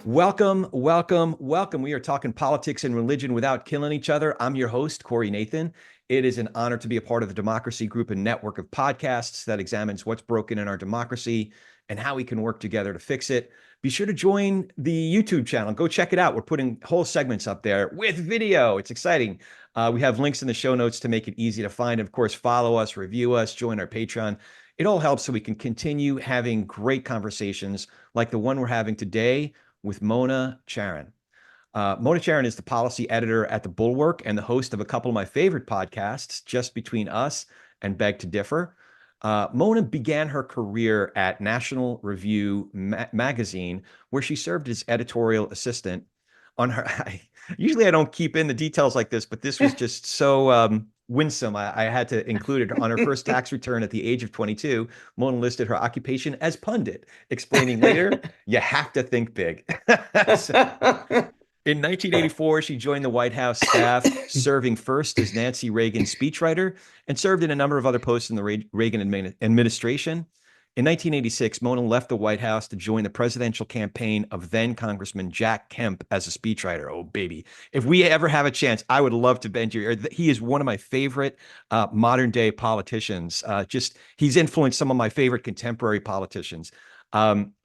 Welcome, welcome, welcome. We are talking politics and religion without killing each other. I'm your host, Corey Nathan. It is an honor to be a part of the Democracy Group and network of podcasts that examines what's broken in our democracy and how we can work together to fix it. Be sure to join the YouTube channel. Go check it out. We're putting whole segments up there with video. It's exciting. We have links in the show notes to make it easy to find. Of course, follow us, review us, join our Patreon. It all helps so we can continue having great conversations like the one we're having today with Mona Charen. Mona Charen is the policy editor at the Bulwark and the host of a couple of my favorite podcasts, Just Between Us and Beg to Differ. Mona began her career at National Review magazine, where she served as editorial assistant. Usually I don't keep in the details like this, but this was just so winsome. I had to include it. On her first tax return at the age of 22, Mona listed her occupation as pundit, explaining later, you have to think big. In 1984, she joined the White House staff, serving first as Nancy Reagan's speechwriter and served in a number of other posts in the Reagan administration. In 1986, Mona left the White House to join the presidential campaign of then Congressman Jack Kemp as a speechwriter. Oh, baby. If we ever have a chance, I would love to bend your ear. He is one of my favorite modern day politicians. He's influenced some of my favorite contemporary politicians.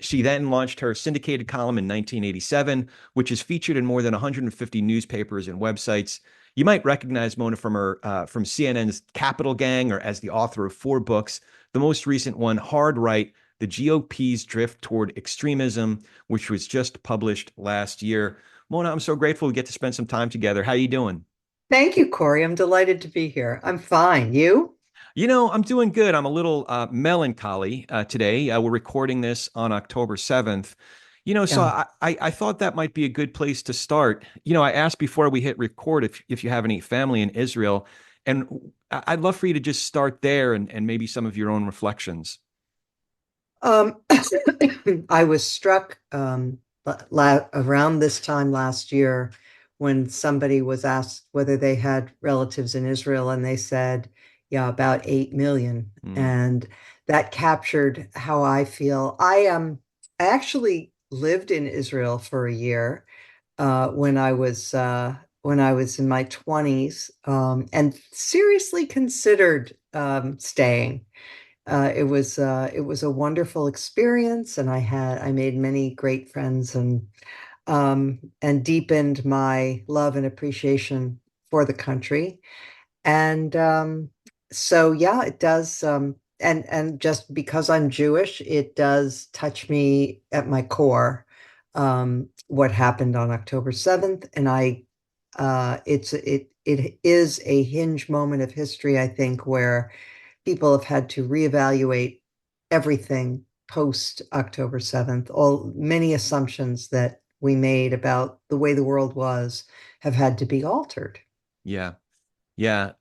She then launched her syndicated column in 1987, which is featured in more than 150 newspapers and websites. You might recognize Mona from CNN's Capital Gang, or as the author of 4 books. The most recent one, Hard Right, The GOP's Drift Toward Extremism, which was just published last year. Mona, I'm so grateful we get to spend some time together. How are you doing? Thank you, Corey. I'm delighted to be here. I'm fine. You? I'm doing good. I'm a little melancholy today. We're recording this on October 7th. So Yeah. I thought that might be a good place to start. I asked before we hit record if you have any family in Israel, and I'd love for you to just start there and maybe some of your own reflections. Um, I was struck around this time last year when somebody was asked whether they had relatives in Israel, and they said, yeah, about 8 million. And that captured how I feel. I actually lived in Israel for a year when I was in my 20s, and seriously considered staying. It was a wonderful experience, and I made many great friends, and deepened my love and appreciation for the country. And so yeah, it does. And just because I'm Jewish, it does touch me at my core. What happened on October 7th, and it is a hinge moment of history, I think, where people have had to reevaluate everything post October 7th. Many assumptions that we made about the way the world was have had to be altered. Yeah. Yeah.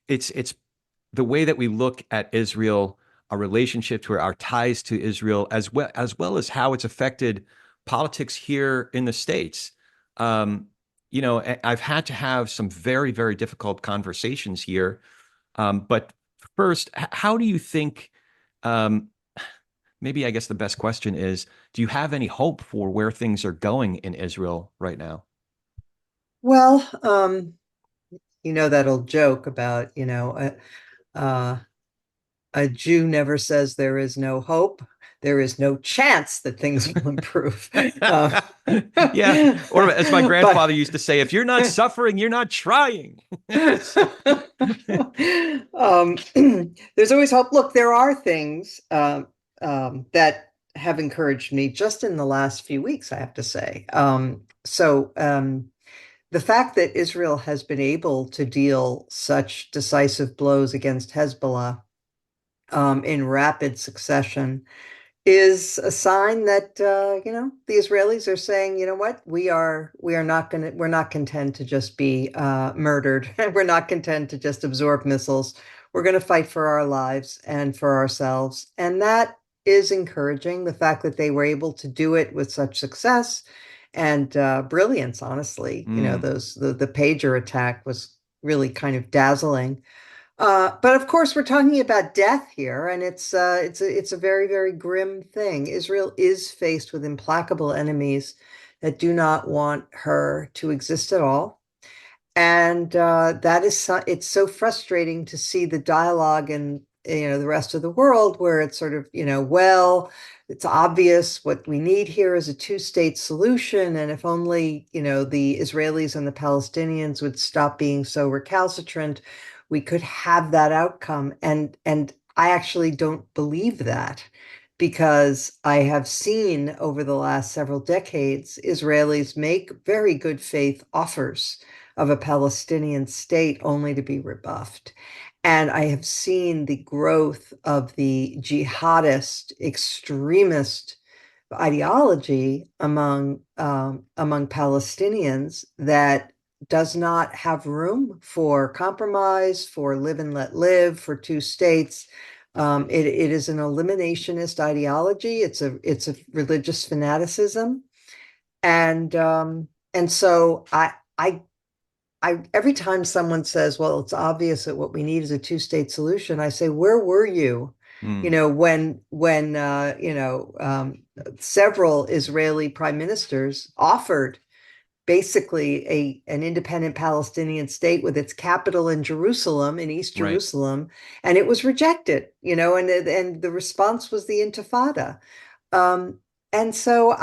It's the way that we look at Israel, our relationship to our ties to Israel, as well as how it's affected politics here in the States. I've had to have some very, very difficult conversations here. But first, how do you think, maybe I guess the best question is, do you have any hope for where things are going in Israel right now? Well, that old joke about, uh, a Jew never says there is no hope. There is no chance that things will improve. Yeah. Or as my grandfather But used to say, if you're not suffering, you're not trying. um, there's always hope. Look, there are things that have encouraged me just in the last few weeks, I have to say. The fact that Israel has been able to deal such decisive blows against Hezbollah in rapid succession is a sign that the Israelis are saying, you know what, we're not content to just be murdered. We're not content to just absorb missiles. We're going to fight for our lives and for ourselves, and that is encouraging. The fact that they were able to do it with such success and brilliance, honestly. Mm, The pager attack was really kind of dazzling. But of course, we're talking about death here, and it's a very, very grim thing. Israel is faced with implacable enemies that do not want her to exist at all. And it's so frustrating to see the dialogue and the rest of the world where it's sort of, well, it's obvious what we need here is a two-state solution. And if only, the Israelis and the Palestinians would stop being so recalcitrant, we could have that outcome. And I actually don't believe that because I have seen over the last several decades Israelis make very good faith offers of a Palestinian state only to be rebuffed. And I have seen the growth of the jihadist extremist ideology among Palestinians that does not have room for compromise, for live and let live, for two states. It is an eliminationist ideology. It's a religious fanaticism, and so I every time someone says, "Well, it's obvious that what we need is a two-state solution," I say, "Where were you?" mm, When several Israeli prime ministers offered basically an independent Palestinian state with its capital in Jerusalem, in East right. Jerusalem, and it was rejected, and the response was the Intifada. Um, and so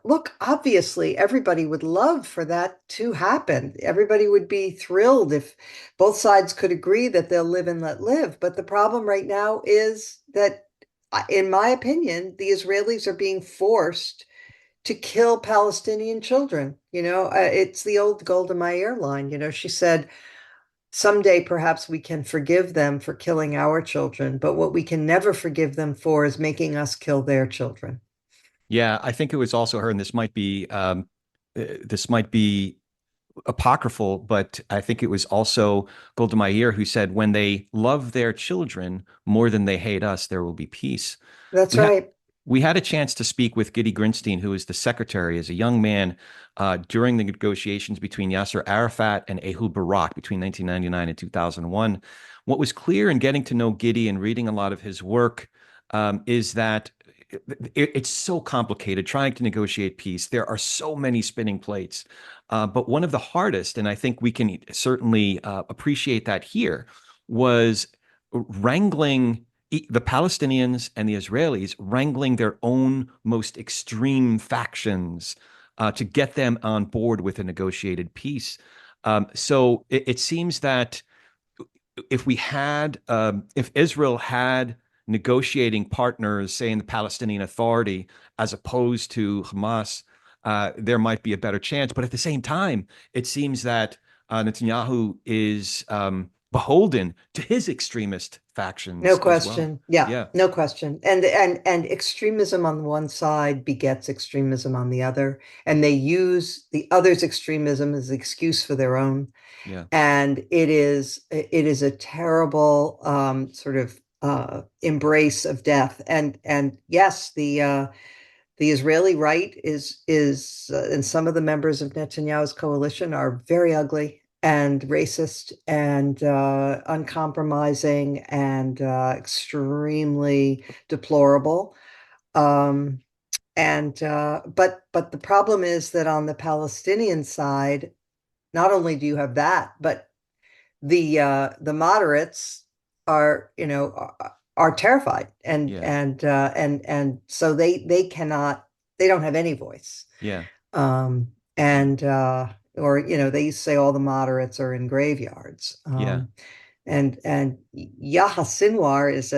look, obviously everybody would love for that to happen. Everybody would be thrilled if both sides could agree that they'll live and let live. But the problem right now is that, in my opinion, the Israelis are being forced to kill Palestinian children. It's the old Golda Meir line. She said, someday perhaps we can forgive them for killing our children, but what we can never forgive them for is making us kill their children. Yeah, I think it was also her, and this might be apocryphal, but I think it was also Golda Meir who said, "When they love their children more than they hate us, there will be peace." That's We had right. we had a chance to speak with Gidi Grinstein, who was the secretary as a young man during the negotiations between Yasser Arafat and Ehud Barak between 1999 and 2001. What was clear in getting to know Gidi and reading a lot of his work is that it's so complicated trying to negotiate peace. There are so many spinning plates. But one of the hardest, and I think we can certainly appreciate that here, was wrangling the Palestinians and the Israelis, wrangling their own most extreme factions to get them on board with a negotiated peace. So it seems that if Israel had negotiating partners, say in the Palestinian Authority, as opposed to Hamas, there might be a better chance. But at the same time, it seems that Netanyahu is beholden to his extremist No factions as well. question. Yeah, Yeah, no question. And extremism on one side begets extremism on the other, and they use the other's extremism as an excuse for their own. yeah, And it is a terrible sort of embrace of death. And yes, the Israeli right and some of the members of Netanyahu's coalition are very ugly and racist and uncompromising and extremely deplorable. Um, but the problem is that on the Palestinian side, not only do you have that, but the moderates are terrified yeah, and so they don't have any voice. yeah, um and or they used to say all the moderates are in graveyards. yeah. And Yahya Sinwar is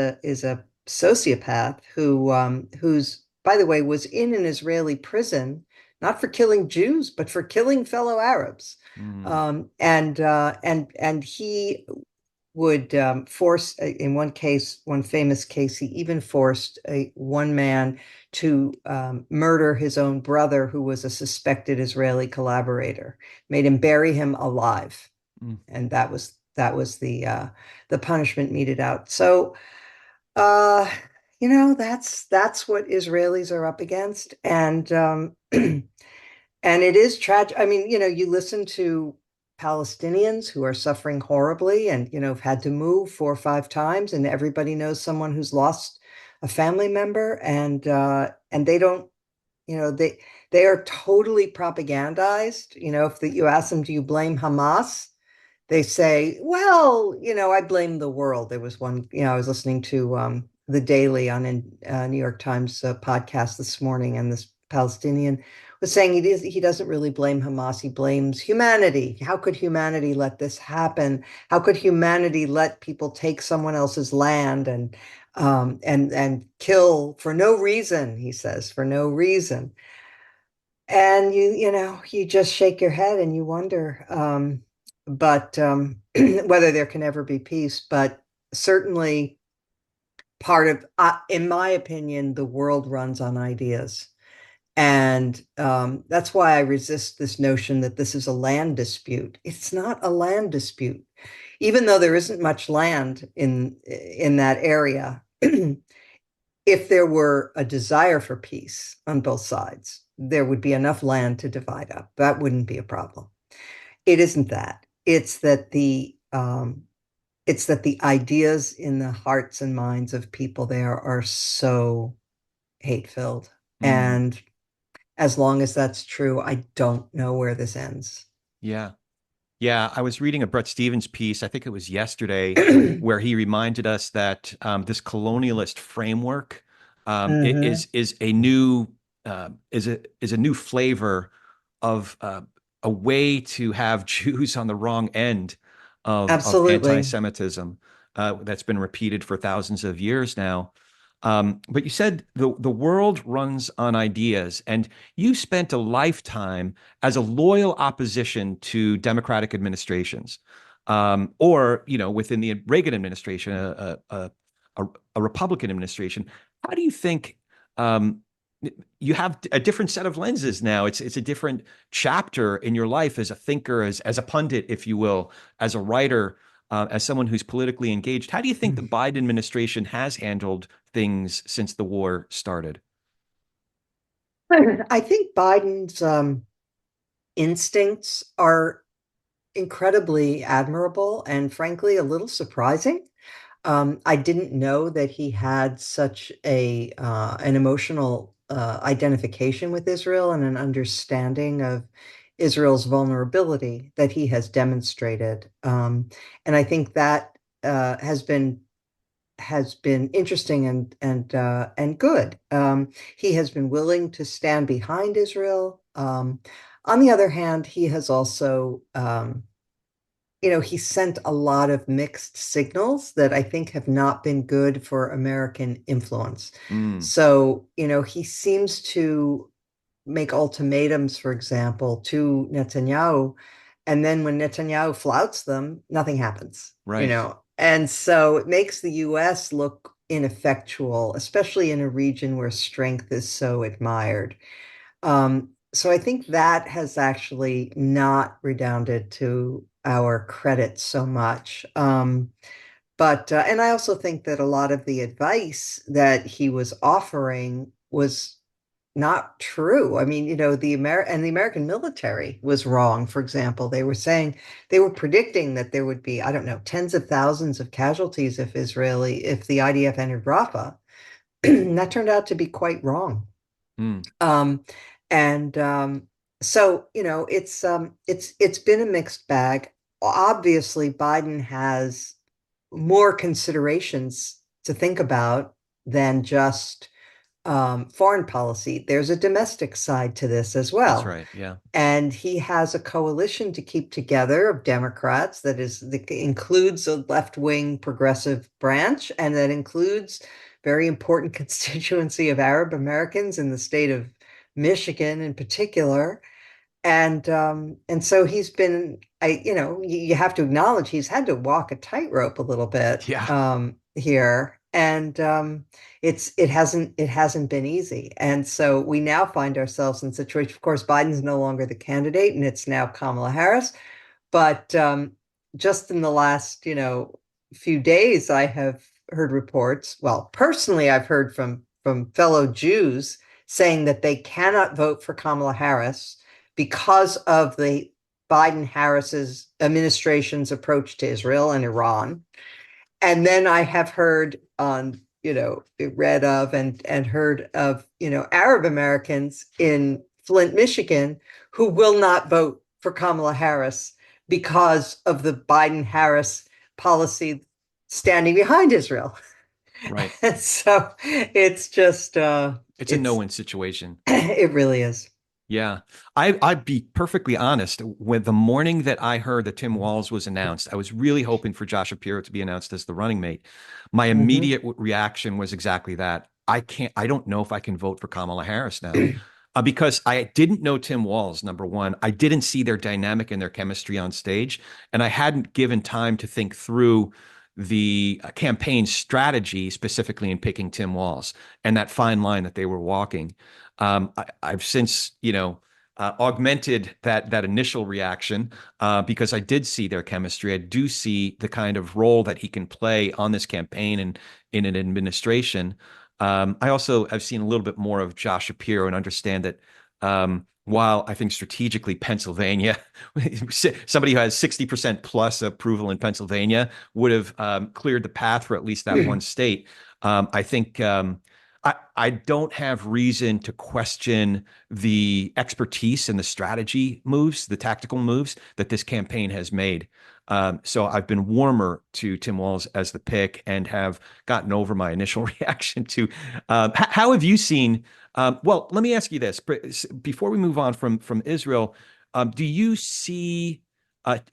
a sociopath who's, by the way, was in an Israeli prison not for killing Jews but for killing fellow Arabs. Mm, And he would force, in one famous case, he even forced one man to murder his own brother, who was a suspected Israeli collaborator, made him bury him alive, mm. and that was the punishment meted out. So, uh, that's what Israelis are up against, and And it is tragic. I mean, you listen to Palestinians who are suffering horribly and, have had to move 4 or 5 times, and everybody knows someone who's lost a family member, and they don't, they are totally propagandized. If you ask them, do you blame Hamas? They say, well, I blame the world. There was one, I was listening to The Daily on a New York Times podcast this morning, and this Palestinian was saying he doesn't really blame Hamas. He blames humanity. How could humanity let this happen? How could humanity let people take someone else's land and kill for no reason, he says, for no reason. And you just shake your head and you wonder, but whether there can ever be peace. But certainly, part of, in my opinion, the world runs on ideas. And that's why I resist this notion that this is a land dispute. It's not a land dispute, even though there isn't much land in that area. If there were a desire for peace on both sides, there would be enough land to divide up. That wouldn't be a problem. It isn't that. It's that the ideas in the hearts and minds of people there are so hate-filled. Mm, And as long as that's true, I don't know where this ends. yeah. Yeah, I was reading a Bret Stephens piece, I think it was yesterday, where he reminded us that this colonialist framework Hmm. is a new is a new flavor of a way to have Jews on the wrong end of Absolutely. anti-Semitism that's been repeated for thousands of years now. But you said the world runs on ideas, and you spent a lifetime as a loyal opposition to democratic administrations, or within the Reagan administration, a, a Republican administration. How do you think you have a different set of lenses now? It's a different chapter in your life as a thinker, as a pundit, if you will, as a writer, as someone who's politically engaged. How do you think the Biden administration has handled things since the war started? I think Biden's instincts are incredibly admirable and frankly a little surprising. I didn't know that he had such an emotional identification with Israel and an understanding of Israel's vulnerability that he has demonstrated. And I think that has been interesting and good. He has been willing to stand behind Israel. On the other hand, he has also he sent a lot of mixed signals that I think have not been good for American influence. Mm, So, he seems to make ultimatums, for example, to Netanyahu. And then when Netanyahu flouts them, nothing happens. right. And so it makes the US look ineffectual, especially in a region where strength is so admired. So I think that has actually not redounded to our credit so much. And I also think that a lot of the advice that he was offering was not true. I mean, the American military was wrong. For example, they were predicting that there would be, I don't know, tens of thousands of casualties if the IDF entered Rafah. That turned out to be quite wrong. Mm, Um, and so, it's been a mixed bag. Obviously, Biden has more considerations to think about than just foreign policy. There's a domestic side to this as that's well. right. Yeah. And he has a coalition to keep together of Democrats that includes a left-wing progressive branch, and that includes very important constituency of Arab Americans in the state of Michigan in particular. And so he's been, you have to acknowledge he's had to walk a tightrope a little bit Yeah. here. And it hasn't been easy. And so we now find ourselves in a situation. Of course, Biden's no longer the candidate, and it's now Kamala Harris. But just in the last, few days, I have heard reports. Well, personally, I've heard from fellow Jews saying that they cannot vote for Kamala Harris because of the Biden-Harris's administration's approach to Israel and Iran. And then I have heard on, read of and heard of, Arab Americans in Flint, Michigan, who will not vote for Kamala Harris because of the Biden-Harris policy standing behind Israel. Right. And so it's just It's a no-win situation. it really is. Yeah. I'd be perfectly honest. When the morning that I heard that Tim Walz was announced, I was really hoping for Josh Shapiro to be announced as the running mate. My Mhm. immediate reaction was exactly that. I don't know if I can vote for Kamala Harris now. Because I didn't know Tim Walz, number one. I didn't see their dynamic and their chemistry on stage, and I hadn't given time to think through the campaign strategy, specifically in picking Tim Walz and that fine line that they were walking. I've since, augmented that initial reaction because I did see their chemistry. I do see the kind of role that he can play on this campaign and in an administration. I also have seen a little bit more of Josh Shapiro and understand that while I think strategically Pennsylvania, somebody who has 60% plus approval in Pennsylvania would have cleared the path for at least that one state. I think I don't have reason to question the expertise and the strategy moves, the tactical moves that this campaign has made. So I've been warmer to Tim Walz as the pick and have gotten over my initial reaction to. How have you seen? Well, let me ask you this before we move on from Israel. Do you see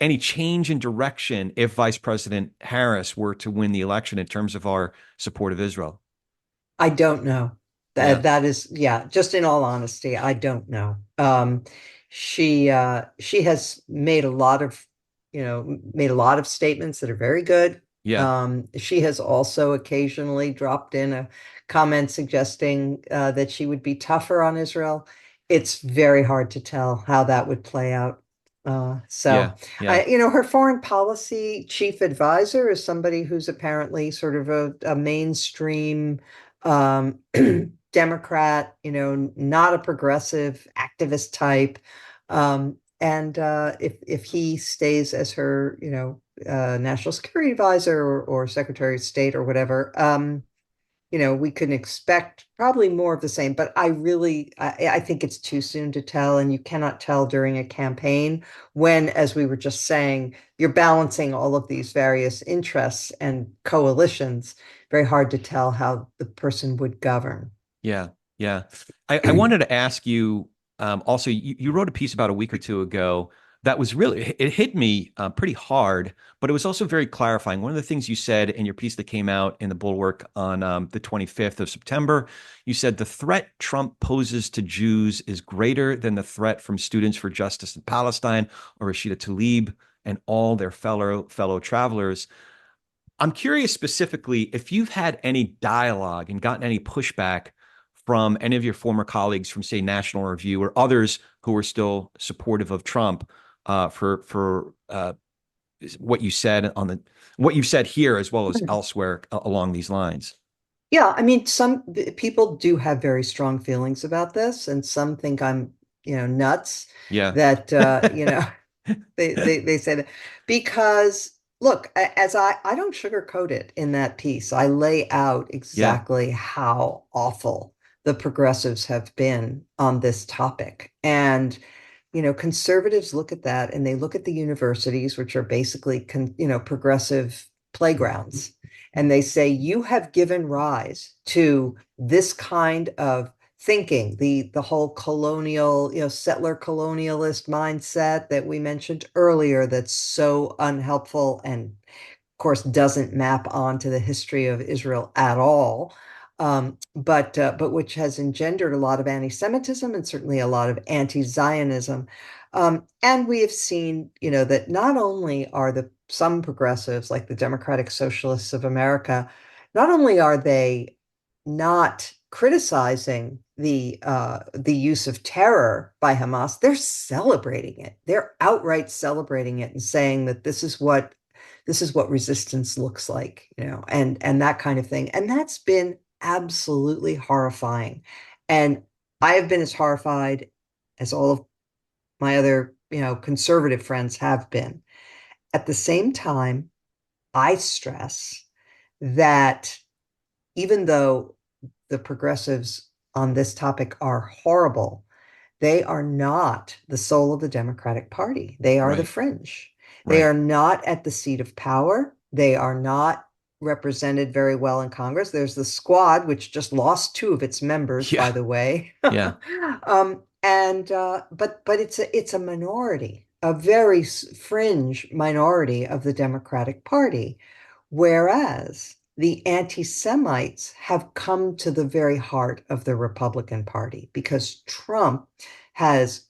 any change in direction if Vice President Harris were to win the election in terms of our support of Israel? I don't know. Yeah, That is, yeah, just in all honesty, I don't know. She has made a lot of, made a lot of statements that are very good. yeah, She has also occasionally dropped in a comment suggesting that she would be tougher on Israel. It's very hard to tell how that would play out. So yeah, yeah, her foreign policy chief advisor is somebody who's apparently sort of a mainstream um, Democrat, not a progressive activist type. And if he stays as her, national security advisor or secretary of state or whatever, we can expect probably more of the same. But I think it's too soon to tell, and you cannot tell during a campaign when, as we were just saying, you're balancing all of these various interests and coalitions. Very hard to tell how the person would govern. yeah, yeah. I wanted to ask you also, you wrote a piece about a week or two ago that was really, it hit me pretty hard, but it was also very clarifying. One of the things you said in your piece that came out in the Bulwark on the 25th of September, you said the threat Trump poses to Jews is greater than the threat from Students for Justice in Palestine or Rashida Tlaib and all their fellow travelers. I'm curious specifically if you've had any dialogue and gotten any pushback from any of your former colleagues from, say, National Review or others who are still supportive of Trump for what you said what you've said here as well as elsewhere along these lines. Yeah, I mean, some people do have very strong feelings about this, and some think I'm, nuts Yeah, that, they say that because look, as I don't sugarcoat it in that piece. I lay out yeah, exactly how awful the progressives have been on this topic. And conservatives look at that and they look at the universities, which are basically progressive playgrounds, and they say you have given rise to this kind of thinking, the whole colonial, settler colonialist mindset that we mentioned earlier, that's so unhelpful and of course doesn't map onto the history of Israel at all. But which has engendered a lot of anti-Semitism and certainly a lot of anti-Zionism. And we have seen, that not only are some progressives like the Democratic Socialists of America, not only are they not criticizing the use of terror by Hamas, they're celebrating it. They're outright celebrating it and saying that this is what resistance looks like, and that kind of thing. And that's been absolutely horrifying. And I have been as horrified as all of my other, conservative friends have been. At the same time, I stress that even though the progressives on this topic are horrible, they are not the soul of the Democratic Party. They are the Right. fringe. They Right. are not at the seat of power. They are not represented very well in Congress. There's the squad, which just lost two of its members, by Yeah. the way. Yeah. And but it's a minority, a very fringe minority of the Democratic Party. Whereas the anti-Semites have come to the very heart of the Republican Party because Trump has,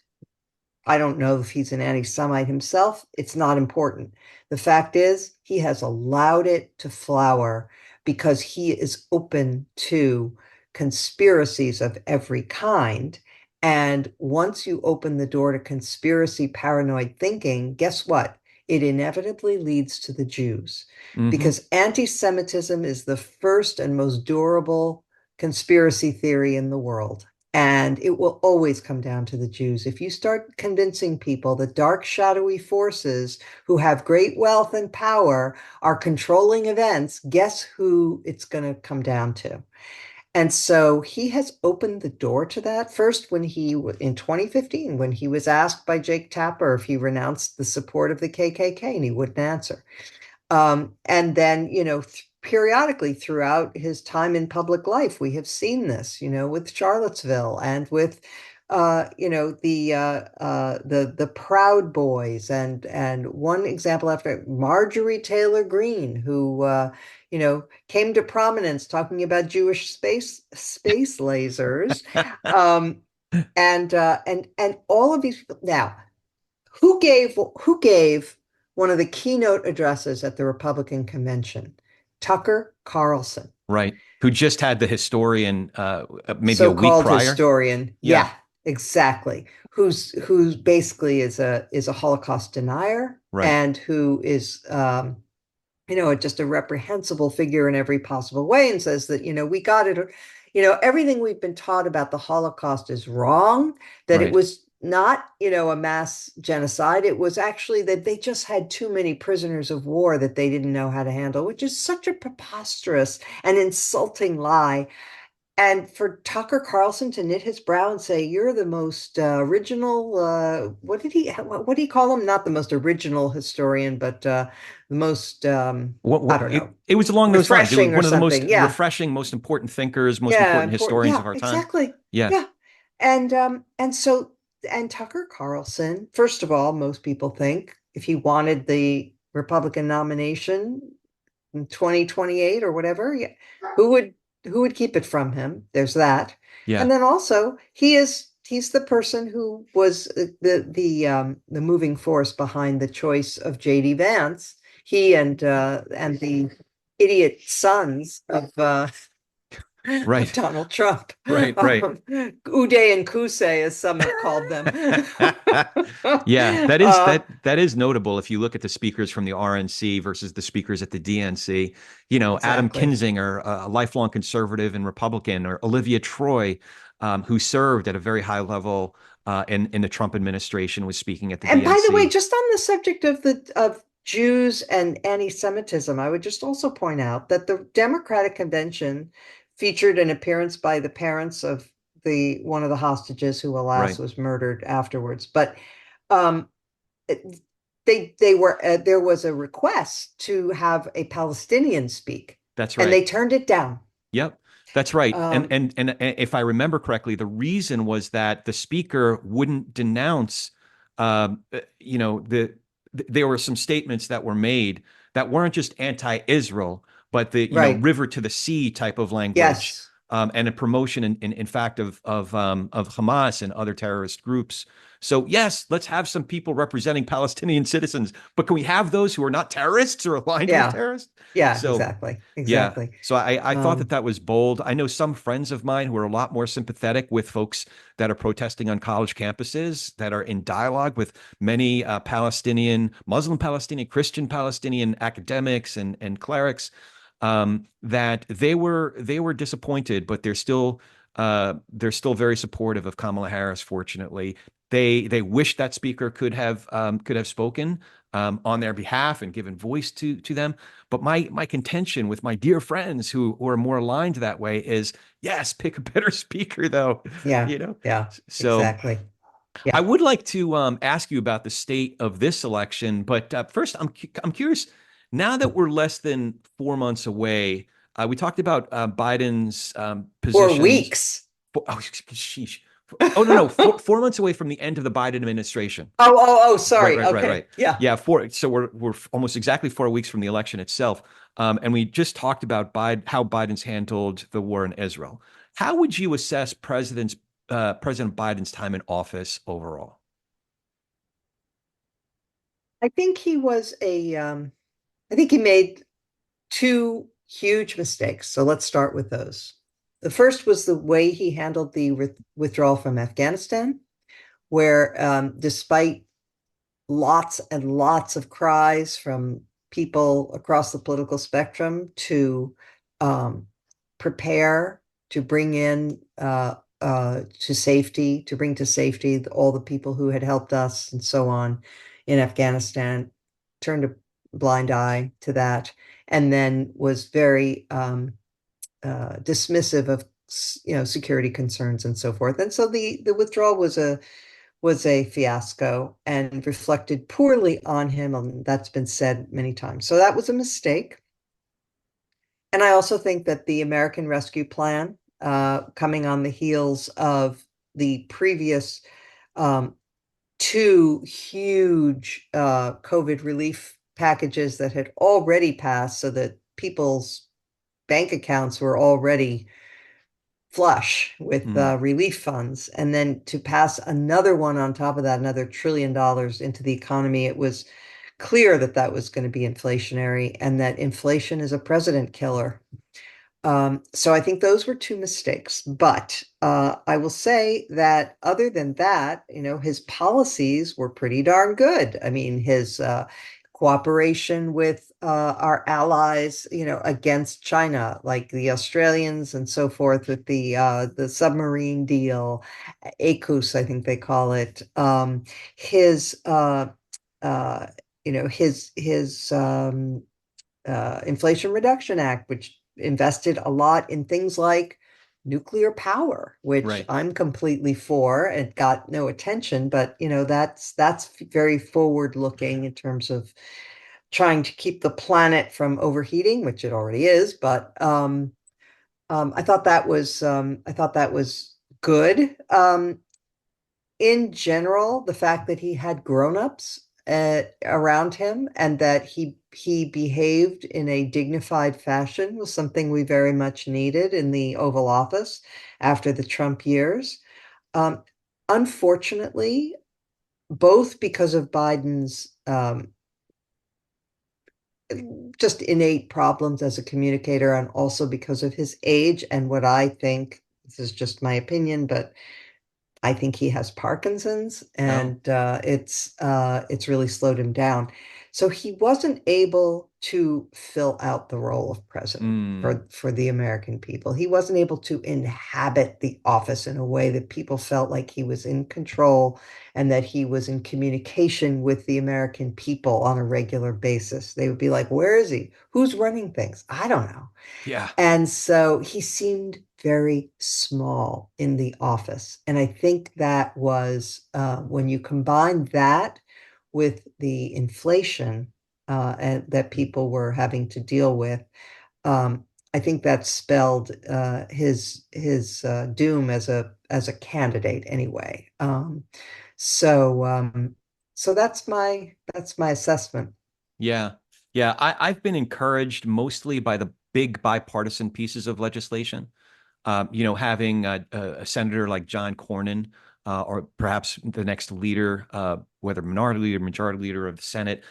I don't know if he's an anti-Semite himself. It's not important. The fact is, he has allowed it to flower because he is open to conspiracies of every kind. And once you open the door to conspiracy paranoid thinking, guess what? It inevitably leads to the Jews Hmm. because anti-Semitism is the first and most durable conspiracy theory in the world. And it will always come down to the Jews. If you start convincing people that dark, shadowy forces who have great wealth and power are controlling events, guess who it's going to come down to? And so he has opened the door to that. First, in 2015, when he was asked by Jake Tapper if he renounced the support of the KKK, and he wouldn't answer. And then, periodically throughout his time in public life, we have seen this, with Charlottesville and with, the Proud Boys and one example after Marjorie Taylor Greene, who, came to prominence talking about Jewish space lasers, um, and all of these people. Now, who gave one of the keynote addresses at the Republican convention? Tucker Carlson, Right. Who just had the historian maybe a week so-called prior. historian. Yeah. Yeah, exactly. Who's basically is a Holocaust denier Right. and who is just a reprehensible figure in every possible way and says that, we got it. Everything we've been taught about the Holocaust is wrong, that it Right. was not, a mass genocide. It was actually that they just had too many prisoners of war that they didn't know how to handle, which is such a preposterous and insulting lie. And for Tucker Carlson to knit his brow and say, "You're the most original," what did he call him? Not the most original historian, but the most, I don't know, It was along those lines. It was refreshing or one of the most something. Yeah, refreshing, most important thinkers, most yeah, important important. historians of Yeah, our time. exactly. Yeah. Yeah, and Tucker Carlson. First of all, most people think if he wanted the Republican nomination in 2028 or whatever, yeah, who would who would keep it from him? There's that. Yeah. And then also he's the person who was the moving force behind the choice of JD Vance. He and the idiot sons of Right. Donald Trump. Right. Right. Uday and Kuse, as some have called them. Yeah, uh, that is notable if you look at the speakers from the RNC versus the speakers at the DNC. Adam exactly. Kinzinger, a lifelong conservative and Republican, or Olivia Troy, who served at a very high level in the Trump administration, was speaking at the And by the way, DNC. just on the subject of Jews and anti-Semitism, I would just also point out that the Democratic convention featured an appearance by the parents of the one of the hostages who, alas, Right. was murdered afterwards. But um, they were there was a request to have a Palestinian speak, That's and right. they turned it down. Yep, that's right. And Um, and and if I remember correctly, the reason was that the speaker wouldn't denounce, there were some statements that were made that weren't just anti-Israel, but the right. river to the sea type of language, Yes. and a promotion in fact of Hamas and other terrorist groups. So yes, let's have some people representing Palestinian citizens, but can we have those who are not terrorists or aligned with Yeah. terrorists? Yeah, So. exactly. Yeah. Exactly. So I thought that Um, that was bold. I know some friends of mine who are a lot more sympathetic with folks that are protesting on college campuses, that are in dialogue with many Palestinian, Muslim Palestinian, Christian Palestinian academics and clerics, that they were disappointed, but they're still very supportive of Kamala Harris, fortunately. They wish that speaker could have spoken on their behalf and given voice to them. But my contention with my dear friends who are more aligned that way is, yes, pick a better speaker, though. Yeah. You know, Yeah. so Exactly. I Yeah. would like to ask you about the state of this election, but first, I'm curious. Now that we're less than 4 months away, we talked about Biden's For positions. weeks. Oh, sheesh. Oh no, 4 months away from the end of the Biden administration. Oh, Right, sorry. right, right, Okay. right. Yeah. Yeah, four. So we're almost exactly 4 weeks from the election itself, and we just talked about how Biden's handled the war in Israel. How would you assess President Biden's time in office overall? I think I think he made two huge mistakes. So let's start with those. The first was the way he handled the withdrawal from Afghanistan, where despite lots and lots of cries from people across the political spectrum to um, prepare to bring in to safety, to bring to safety all the people who had helped us and so on in Afghanistan, turned a blind eye to that, and then was very dismissive of security concerns and so forth. And so the withdrawal was a fiasco and reflected poorly on him. And that's been said many times. So that was a mistake. And I also think that the American Rescue Plan, coming on the heels of the previous um, two huge COVID relief packages that had already passed, so that people's bank accounts were already flush with Mm, relief funds. And then to pass another one on top of that, another $1 trillion into the economy, it was clear that that was going to be inflationary and that inflation is a president killer. So I think those were two mistakes. But I will say that other than that, his policies were pretty darn good. I mean, his cooperation with our allies, against China, like the Australians and so forth, with the submarine deal, AUKUS, I think they call it. His uh, his Inflation Reduction Act, which invested a lot in things like nuclear power, which right. I'm completely for. It got no attention, but that's very forward looking in terms of trying to keep the planet from overheating, which it already is. But I thought that was good. In general, the fact that he had grown-ups around him and that he behaved in a dignified fashion was something we very much needed in the Oval Office after the Trump years. Um, Unfortunately, both because of Biden's just innate problems as a communicator and also because of his age and what I think, this is just my opinion, but I think he has Parkinson's, Oh. and it's really slowed him down. So he wasn't able to fill out the role of president Mm, for the American people. He wasn't able to inhabit the office in a way that people felt like he was in control and that he was in communication with the American people on a regular basis. They would be like, "Where is he? Who's running things? I don't know." yeah. And so he seemed very small in the office. And I think that was when you combine that with the inflation and that people were having to deal with, I think that spelled his doom as a candidate anyway. So so that's my assessment. Yeah. Yeah. I've been encouraged mostly by the big bipartisan pieces of legislation. Having a senator like John Cornyn, or perhaps the next leader, whether minority leader, majority leader of the Senate,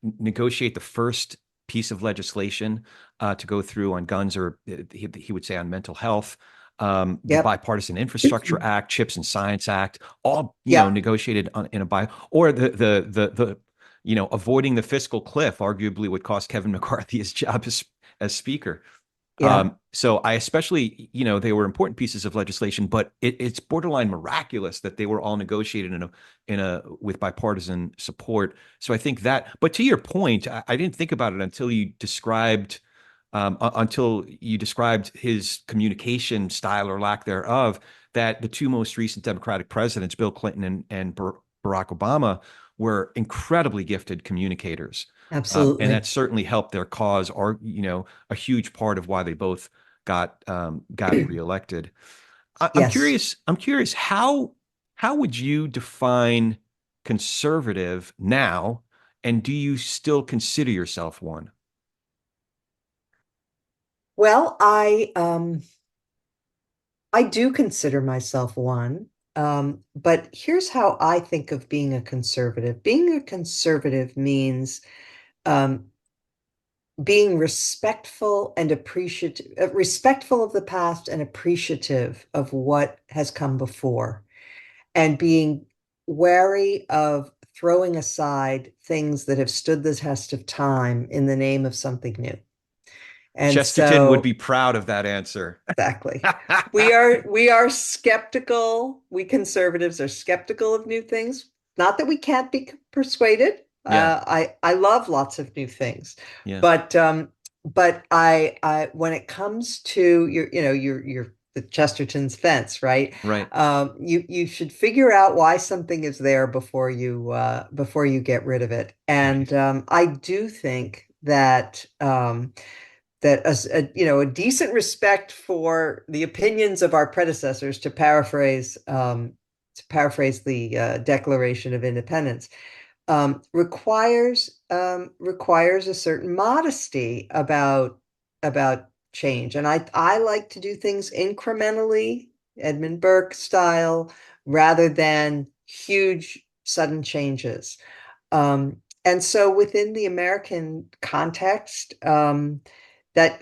negotiate the first piece of legislation to go through on guns, or he would say on mental health. The Yep. Bipartisan Infrastructure Act, Chips and Science Act, all Yep. negotiated in a or the avoiding the fiscal cliff, arguably would cost Kevin McCarthy his job as Speaker. Yeah. So I especially, they were important pieces of legislation, but it's borderline miraculous that they were all negotiated with bipartisan support. So I think that, but to your point, I didn't think about it until you described his communication style or lack thereof, that the two most recent Democratic presidents, Bill Clinton and Barack Obama, were incredibly gifted communicators. And that Absolutely. certainly helped their cause, or a huge part of why they both got reelected. I'm Yes. curious. I'm curious how would you define conservative now, and do you still consider yourself one? Well, I do consider myself one. But here's how I think of being a conservative. Being a conservative means um, being respectful and appreciative, respectful of the past and appreciative of what has come before, and being wary of throwing aside things that have stood the test of time in the name of something new. And Chesterton would so be proud of that answer. exactly. We are skeptical. We conservatives are skeptical of new things. Not that we can't be persuaded. Yeah, I love lots of new things, yeah, but I when it comes to your the Chesterton's fence, right? right. You should figure out why something is there before you get rid of it. Right. And I do think that a decent respect for the opinions of our predecessors, to paraphrase the Declaration of Independence, requires a certain modesty about change. And I like to do things incrementally, Edmund Burke style, rather than huge sudden changes. And so within the American context, that,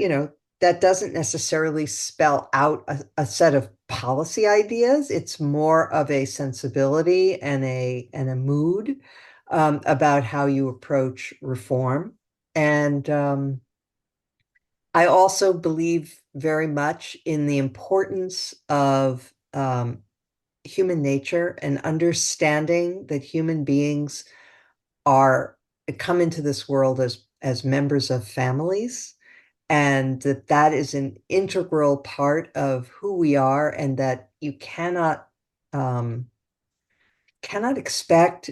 that doesn't necessarily spell out a set of policy ideas. It's more of a sensibility and a mood about how you approach reform. And I also believe very much in the importance of human nature and understanding that human beings are come into this world as members of families, and that is an integral part of who we are, and that you um, cannot expect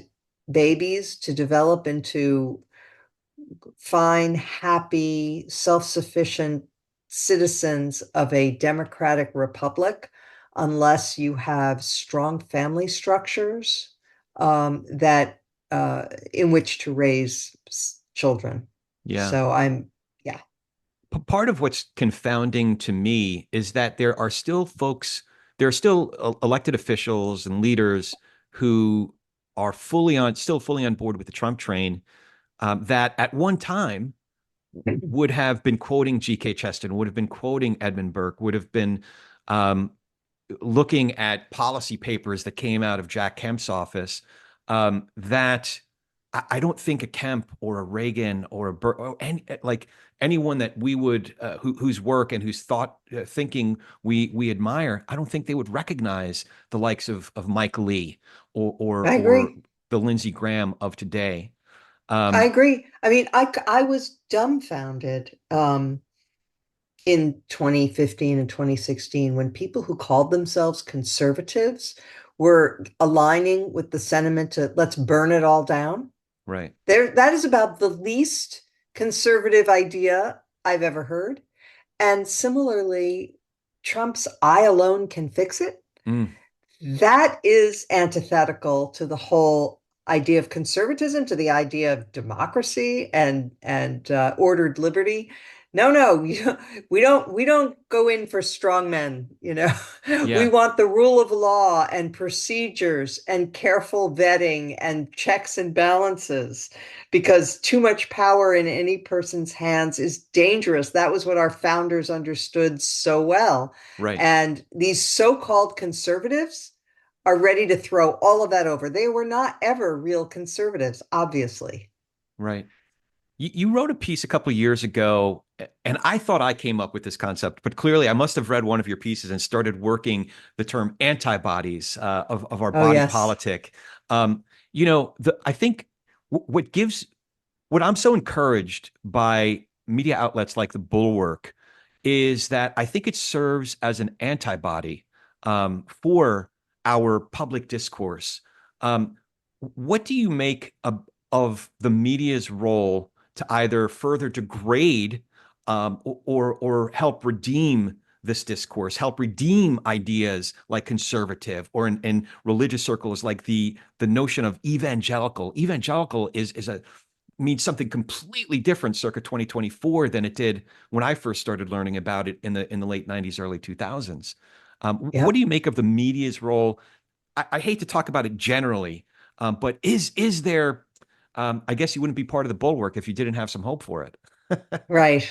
babies to develop into fine, happy, self-sufficient citizens of a democratic republic unless you have strong family structures that in which to raise children. Yeah. So yeah. Part of what's confounding to me is that there are still elected officials and leaders who are still fully on board with the Trump train, that at one time would have been quoting G.K. Chesterton, would have been quoting Edmund Burke, would have been um, looking at policy papers that came out of Jack Kemp's office, that I don't think a Kemp or a Reagan or a Burke, or anyone that we would whose work and whose thinking we admire, I don't think they would recognize the likes of Mike Lee I or agree. the Lindsey Graham of today. I Um, agree. I mean, I was dumbfounded in 2015 and 2016 when people who called themselves conservatives were aligning with the sentiment to let's burn it all down. right. That is about the least conservative idea I've ever heard. And similarly, Trump's "I alone can fix it." Mm, That is antithetical to the whole idea of conservatism, to the idea of democracy and ordered liberty. No, no, we don't go in for strong men, you know. We yeah. want the rule of law and procedures and careful vetting and checks and balances, because too much power in any person's hands is dangerous. That was what our founders understood so well. Right. And these so-called conservatives are ready to throw all of that over. They were not ever real conservatives, obviously. Right. You wrote a piece a couple of years ago and I thought I came up with this concept, but clearly I must have read one of your pieces and started working the term antibodies of our Oh, body yes. politic. Um, I think what gives what I'm so encouraged by media outlets like the Bulwark is that I think it serves as an antibody for our public discourse. Um, what do you make of the media's role to either further degrade or help redeem this discourse, help redeem ideas like conservative, or in religious circles like the notion of evangelical. Evangelical is a means something completely different circa 2024 than it did when I first started learning about it in the late 90s, early 2000s. What do Yep. you make of the media's role? I hate to talk about it generally, but is there? I guess you wouldn't be part of the Bulwark if you didn't have some hope for it. Right.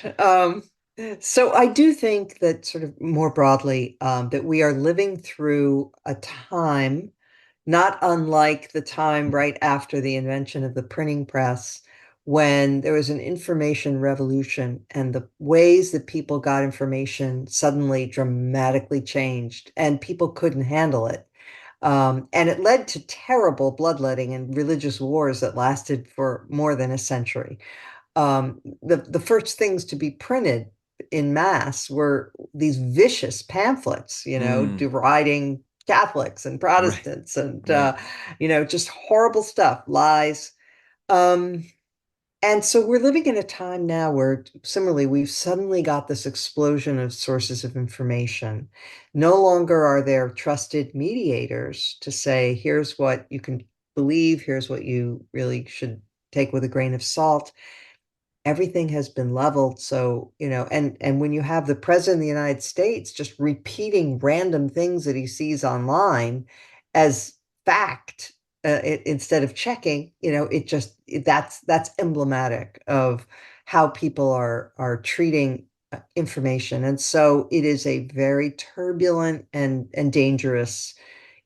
So I do think that sort of more broadly, that we are living through a time not unlike the time right after the invention of the printing press, when there was an information revolution and the ways that people got information suddenly dramatically changed and people couldn't handle it. And it led to terrible bloodletting and religious wars that lasted for more than a century. The first things to be printed in mass were these vicious pamphlets, Mm, deriding Catholics and right, Protestants and right. just horrible stuff, lies. Um, and so we're living in a time now where similarly we've suddenly got this explosion of sources of information. No longer are there trusted mediators to say, here's what you can believe, here's what you really should take with a grain of salt. Everything has been leveled. So, and when you have the president of the United States just repeating random things that he sees online as fact, instead of checking, that's emblematic of how people are treating information. And so it is a very turbulent and dangerous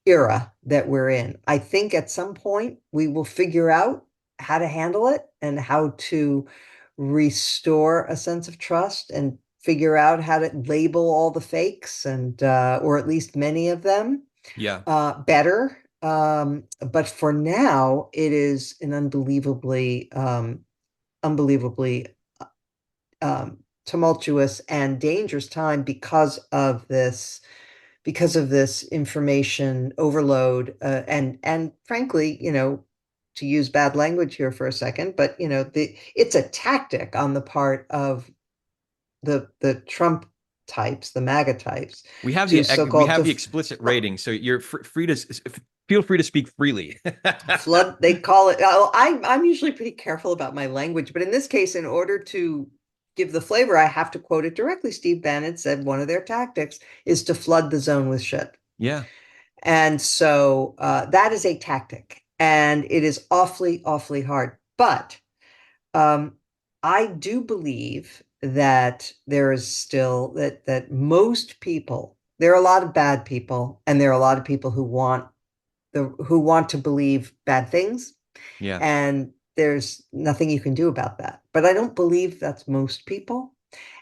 era that we're in. I think at some point we will figure out how to handle it and how to restore a sense of trust and figure out how to label all the fakes and or at least many of them Yeah, better. But for now, it is an unbelievably tumultuous and dangerous time because of this information overload, and frankly, to use bad language here for a second, but it's a tactic on the part of the Trump types, the MAGA types, to we so-called have the explicit rating, so you're free to feel free to speak freely. flood. They call it. I'm usually pretty careful about my language, but in this case, in order to give the flavor, I have to quote it directly. Steve Bannon said one of their tactics is to flood the zone with shit. Yeah, And so that is a tactic, and it is awfully, awfully hard. But um, I do believe that there is still that most people, there are a lot of bad people, and there are a lot of people who want to believe bad things, yeah, and there's nothing you can do about that. But I don't believe that's most people.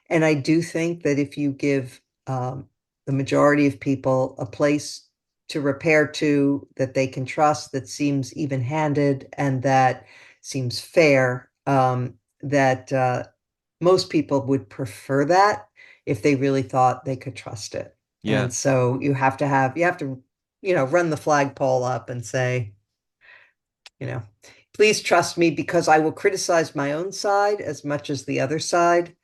And I do think that if you give the majority of people a place to repair to that they can trust, that seems even-handed and that seems fair, that most people would prefer that if they really thought they could trust it. yeah, And so you have to run the flagpole up and say, you know, please trust me because I will criticize my own side as much as the other side.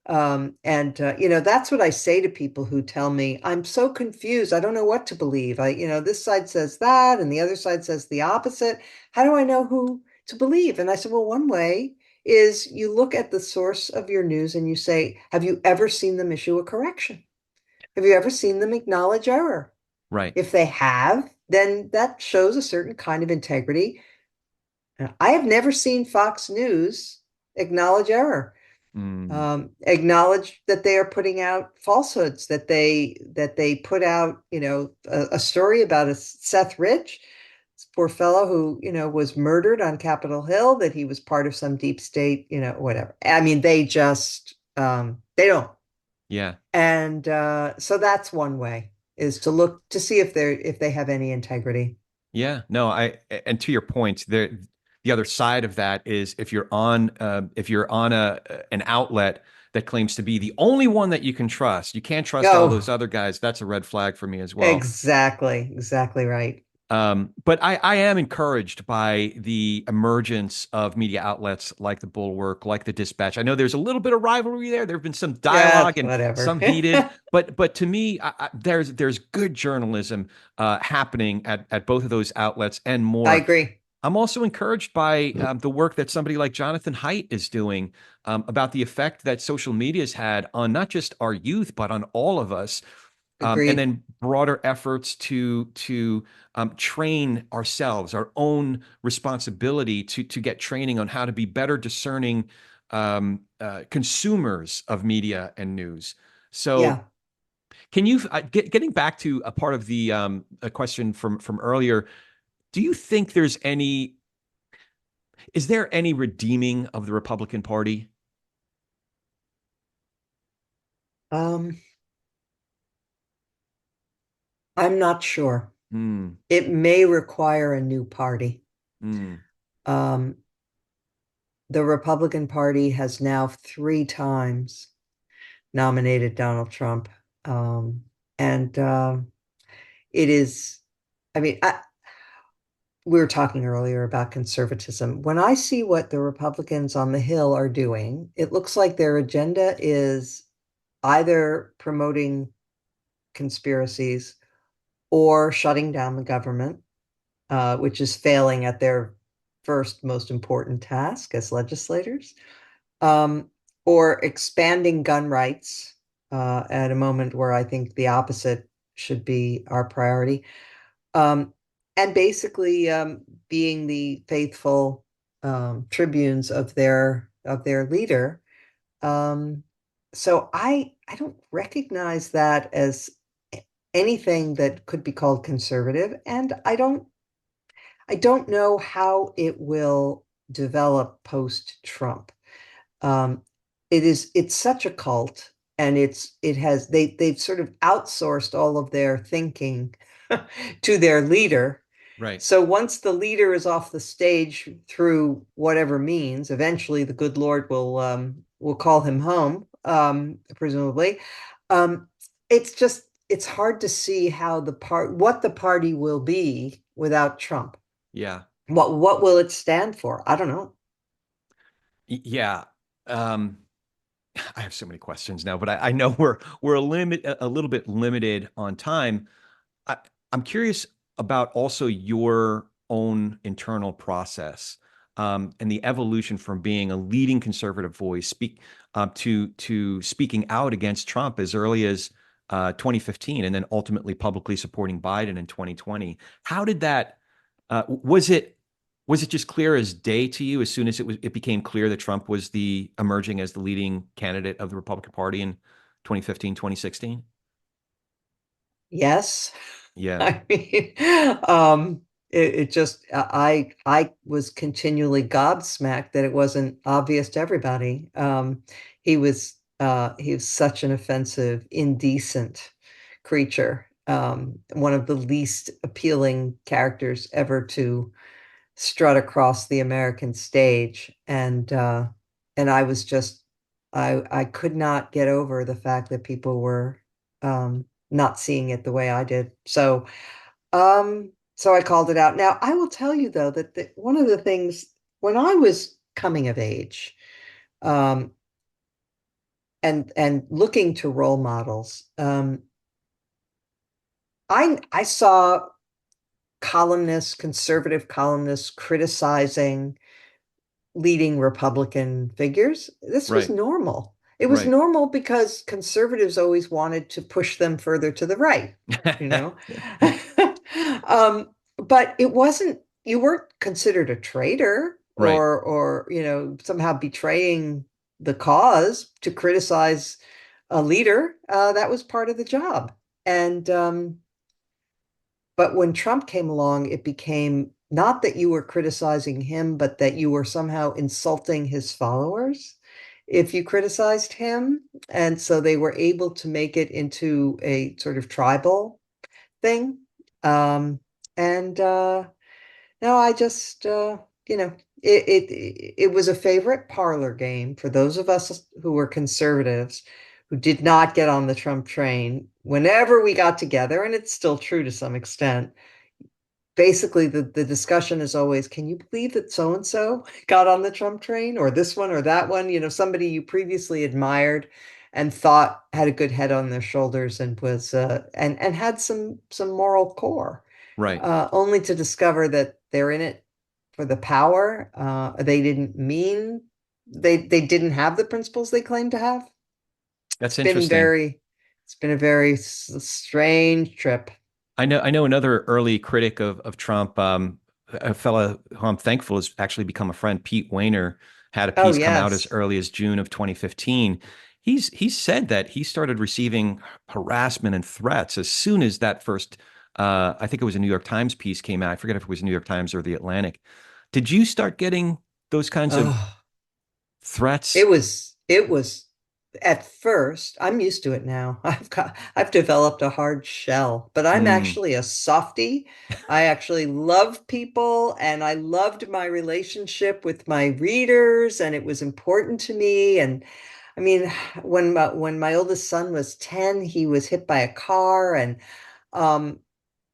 And that's what I say to people who tell me, I'm so confused. I don't know what to believe. This side says that and the other side says the opposite. How do I know who to believe? And I said, well, one way is you look at the source of your news and you say, have you ever seen them issue a correction? Have you ever seen them acknowledge error? right. If they have, then that shows a certain kind of integrity. I have never seen Fox News acknowledge error, Mm, acknowledge that they are putting out falsehoods, that they put out, a story about a Seth Rich, this poor fellow who, was murdered on Capitol Hill, that he was part of some deep state, whatever. I mean, they just They don't. Yeah. And so that's one way, is to look to see if they have any integrity. Yeah, no, and to your point, the other side of that is if you're on a an outlet that claims to be the only one that you can trust, you can't trust all those Oh, other guys. That's a red flag for me as well. exactly right. But I am encouraged by the emergence of media outlets like the Bulwark, like the Dispatch. I know there's a little bit of rivalry there. There have been some Yeah, dialogue and whatever. some heated, but to me, there's good journalism happening at both of those outlets and I more. agree. I'm also encouraged by the work that somebody like Jonathan Haidt is doing about the effect that social media has had on not just our youth, but on all of us. And Agreed. then broader efforts to train ourselves, our own responsibility to get training on how to be better discerning consumers of media and news. So, Yeah. can you getting back to a part of the a question from earlier? Do you think is there any redeeming of the Republican Party? Um, I'm not sure. Mm, It may require a new party. mm, Um, the Republican Party has now 3 times nominated Donald Trump. Um, and it is, I mean, we were talking earlier about conservatism. When I see what the Republicans on the Hill are doing, it looks like their agenda is either promoting conspiracies or shutting down the government, which is failing at their first most important task as legislators, um, or expanding gun rights at a moment where I think the opposite should be our priority. Um, and basically being the faithful tribunes of their leader. Um, so I don't recognize that as anything that could be called conservative, and I don't know how it will develop post-Trump. Um, it's such a cult, and they've sort of outsourced all of their thinking to their leader. right. So once the leader is off the stage through whatever means, eventually the good Lord will call him home, presumably. Um, it's hard to see how what the party will be without Trump. Yeah. What will it stand for? I don't know. Yeah. Um, I have so many questions now, but I know we're a little bit limited on time. I, I'm curious about also your own internal process and the evolution from being a leading conservative voice to speaking out against Trump as early as 2015, and then ultimately publicly supporting Biden in 2020. How did that? Was it just clear as day to you as soon as it became clear that Trump was the emerging as the leading candidate of the Republican Party in 2015, 2016? Yes. Yeah. I mean, it just I was continually gobsmacked that it wasn't obvious to everybody. He was such an offensive, indecent creature. One of the least appealing characters ever to strut across the American stage. And I was just I could not get over the fact that people were not seeing it the way I did. So I called it out. Now, I will tell you though that one of the things when I was coming of age, um, and looking to role models, I saw columnists, conservative columnists criticizing leading Republican figures. This was Right. normal. It was Right. normal because conservatives always wanted to push them further to the right, you know. But it wasn't, you weren't considered a traitor Right. or somehow betraying the cause to criticize a leader. That was part of the job. And but when Trump came along, it became not that you were criticizing him, but that you were somehow insulting his followers. if you criticized him. And so they were able to make it into a sort of tribal thing. Um, and no, I just you know, it was a favorite parlor game for those of us who were conservatives who did not get on the Trump train. Whenever we got together, and it's still true to some extent, basically the discussion is always, can you believe that so and so got on the Trump train, or this one or that one, somebody you previously admired and thought had a good head on their shoulders and was and had some moral core, Right. only to discover that they're in it for the power. They didn't mean they didn't have the principles they claim to have. That's Been interesting. very it's been a very strange trip. I know another early critic of Trump, a fella who I'm thankful has actually become a friend, Pete Wehner, had a Oh piece come out as yes. early as June of 2015. He's said that he started receiving harassment and threats as soon as that first, I think it was a New York Times piece came out. I forget if it was New York Times or the Atlantic. Did you start getting those kinds of Oh, threats? it was at first, I'm used to it now. I've developed a hard shell, but I'm Mm, actually a softie. I actually love people and I loved my relationship with my readers and it was important to me. And I mean, when my oldest son was 10, he was hit by a car, and um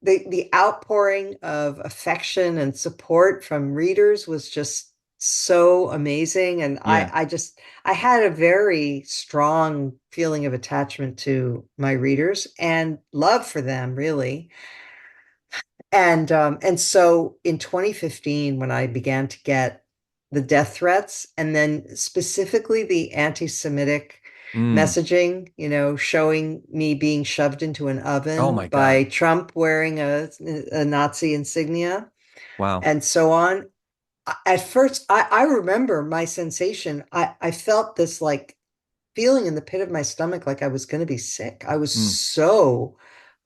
the outpouring of affection and support from readers was just so amazing. And yeah. I had a very strong feeling of attachment to my readers and love for them, really. And so in 2015, when I began to get the death threats, and then specifically the anti-Semitic Mm. messaging, showing me being shoved into an Oh oven my by God. Trump wearing a Nazi insignia Wow. and so on. At first, I remember my sensation. I felt this like feeling in the pit of my stomach, like I was going to be sick. I was Mm. so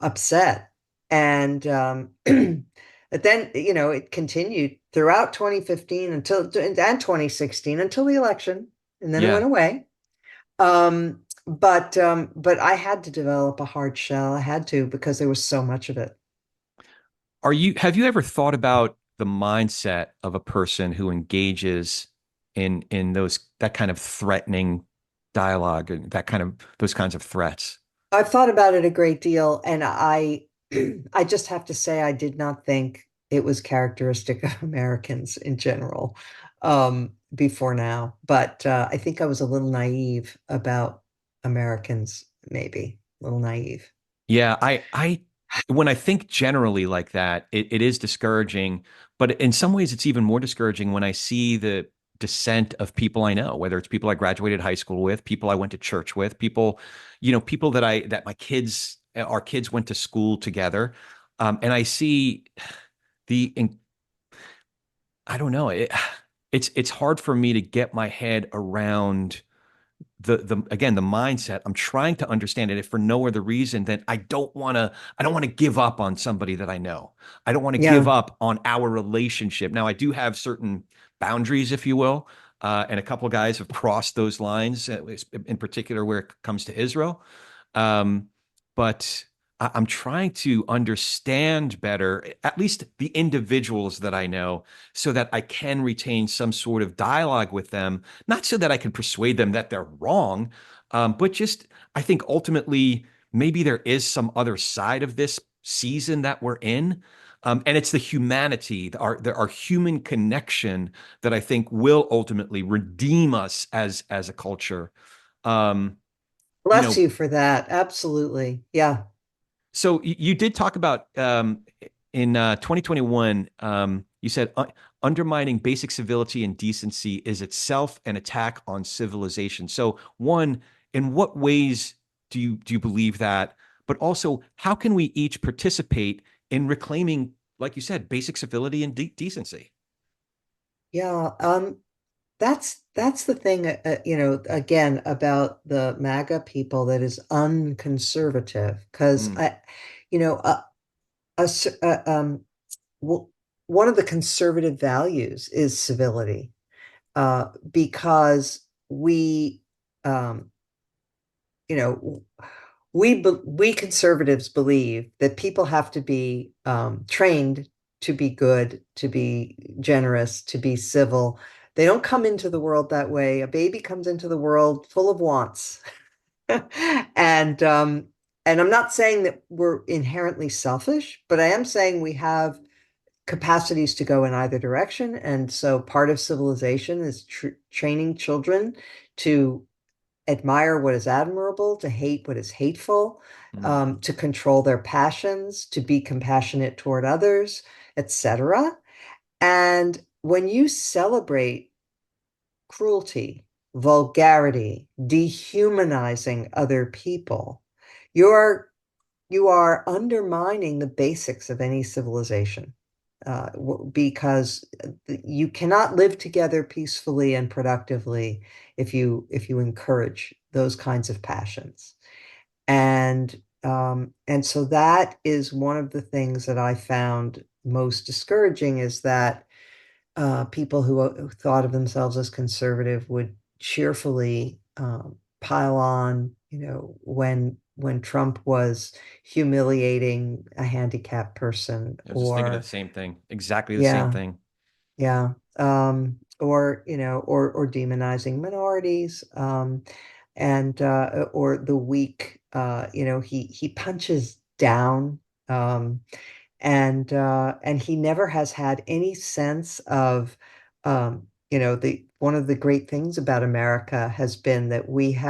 upset. And but then, it continued throughout 2015 and 2016 until the election, and then it went Yeah. away. But I had to develop a hard shell. I had to, because there was so much of it. Have you ever thought about the mindset of a person who engages in that kind of threatening dialogue and that kind of those kinds of threats? I've thought about it a great deal, and I just have to say I did not think it was characteristic of Americans in general, before now. But I think I was a little naive about Americans, maybe a little naive. Yeah, I when I think generally like that, it is discouraging, but in some ways it's even more discouraging when I see the dissent of people I know, whether it's people I graduated high school with, people I went to church with, people, people that my kids, our kids went to school together. And I see the I don't know, it's hard for me to get my head around the again the mindset. I'm trying to understand it if for no other reason than I don't want to give up on somebody that I know. I don't want to give Yeah. up on our relationship. Now I do have certain boundaries, if you will, and a couple of guys have crossed those lines, in particular where it comes to Israel. But I'm trying to understand better, at least the individuals that I know, so that I can retain some sort of dialogue with them, not so that I can persuade them that they're wrong, but just I think ultimately maybe there is some other side of this season that we're in. And it's the humanity, our human connection that I think will ultimately redeem us as a culture. Um, you Bless know, you for that. Absolutely. Yeah. So you did talk about in 2021, you said undermining basic civility and decency is itself an attack on civilization. So one, in what ways do you believe that? But also, how can we each participate in reclaiming, like you said, basic civility and decency? Yeah. That's the thing, again, about the MAGA people that is unconservative, because Mm, a, s- w- one of the conservative values is civility, because we, um, you know, we conservatives believe that people have to be trained to be good, to be generous, to be civil. They don't come into the world that way. A baby comes into the world full of wants. And and I'm not saying that we're inherently selfish, but I am saying we have capacities to go in either direction. And so part of civilization is training children to admire what is admirable, to hate what is hateful, Mm. to control their passions, to be compassionate toward others, etc. And when you celebrate cruelty, vulgarity, dehumanizing other people, you're you are undermining the basics of any civilization, because you cannot live together peacefully and productively if you encourage those kinds of passions. And so that is one of the things that I found most discouraging, is that people who thought of themselves as conservative would cheerfully pile on, when Trump was humiliating a handicapped person, I was just thinking of the or same thing, exactly the same yeah, thing. yeah, or demonizing minorities, and or the weak. He punches down. Um, and he never has had any sense of, the one of the great things about America has been that we've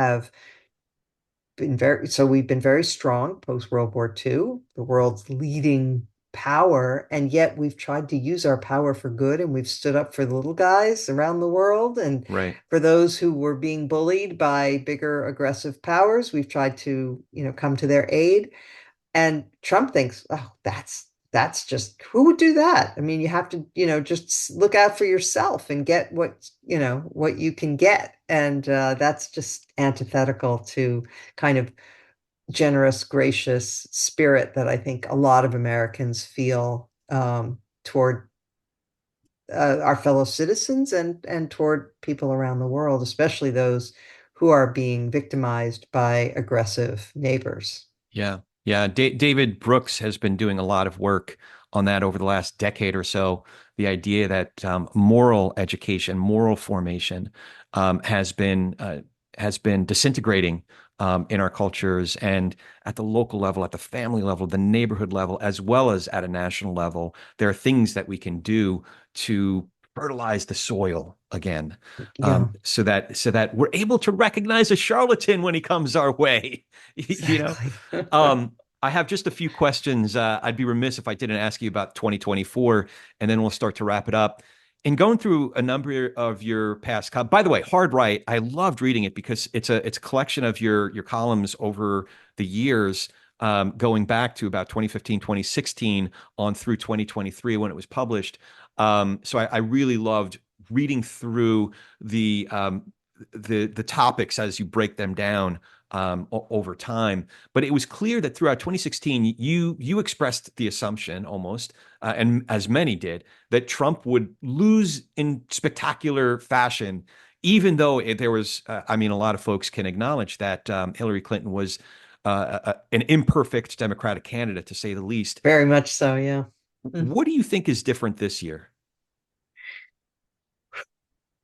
been very strong post World War II, the world's leading power, and yet we've tried to use our power for good, and we've stood up for the little guys around the world, and Right. for those who were being bullied by bigger aggressive powers, we've tried to, come to their aid. And Trump thinks, oh, that's just, who would do that? I mean, you have to, just look out for yourself and get what you can get. And that's just antithetical to kind of generous, gracious spirit that I think a lot of Americans feel toward our fellow citizens, and toward people around the world, especially those who are being victimized by aggressive neighbors. Yeah. Yeah. David Brooks has been doing a lot of work on that over the last decade or so. The idea that moral education, moral formation, has been disintegrating in our cultures, and at the local level, at the family level, the neighborhood level, as well as at a national level. There are things that we can do to fertilize the soil again, Yeah, so that we're able to recognize a charlatan when he comes our way. You know. exactly. Um, I have just a few questions. I'd be remiss if I didn't ask you about 2024, and then we'll start to wrap it up. In going through a number of your past, by the way, Hard Right, I loved reading it because it's a collection of your columns over the years, going back to about 2015, 2016, on through 2023 when it was published. So I really loved reading through the topics as you break them down over time. But it was clear that throughout 2016, you expressed the assumption almost, and as many did, that Trump would lose in spectacular fashion, even though there was, I mean, a lot of folks can acknowledge that Hillary Clinton was an imperfect Democratic candidate, to say the least. Very much so, yeah. Mm. What do you think is different this year?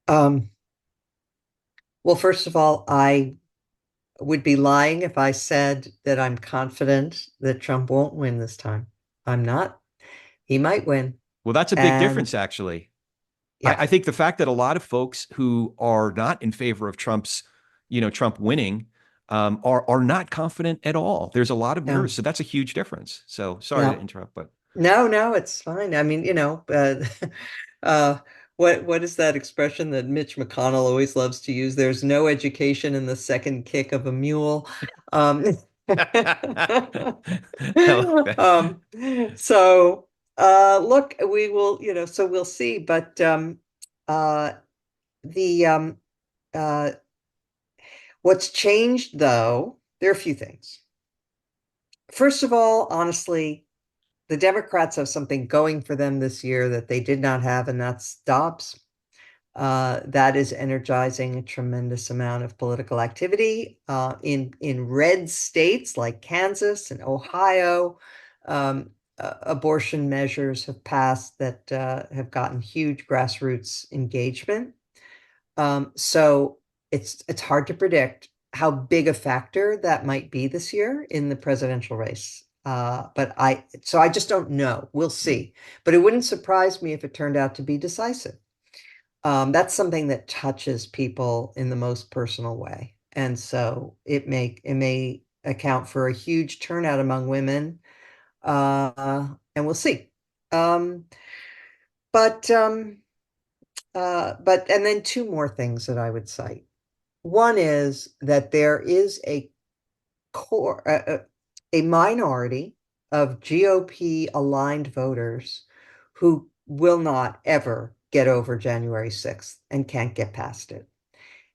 Um, well, first of all, I would be lying if I said that I'm confident that Trump won't win this time. I'm not. He might win. Well, that's a big And difference, actually. yeah, I think the fact that a lot of folks who are not in favor of Trump winning, are not confident at all. There's a lot of yeah, nerves, so that's a huge difference. So sorry yeah. to interrupt, but No, no, it's fine. I mean, uh, what is that expression that Mitch McConnell always loves to use? There's no education in the second kick of a mule. Um, I like that. um, so look, we will, so we'll see. But uh, the uh, what's changed though, there are a few things. First of all, honestly, the Democrats have something going for them this year that they did not have, and that's Dobbs. That is energizing a tremendous amount of political activity in red states like Kansas and Ohio. Abortion measures have passed that have gotten huge grassroots engagement. So it's hard to predict how big a factor that might be this year in the presidential race. So I just don't know. We'll Mm. see. But it wouldn't surprise me if it turned out to be decisive. That's something that touches people in the most personal way. And so it may account for a huge turnout among women. And we'll see. Um, but and then two more things that I would cite. One is that there is core a minority of GOP aligned voters who will not ever get over January 6th and can't get past it.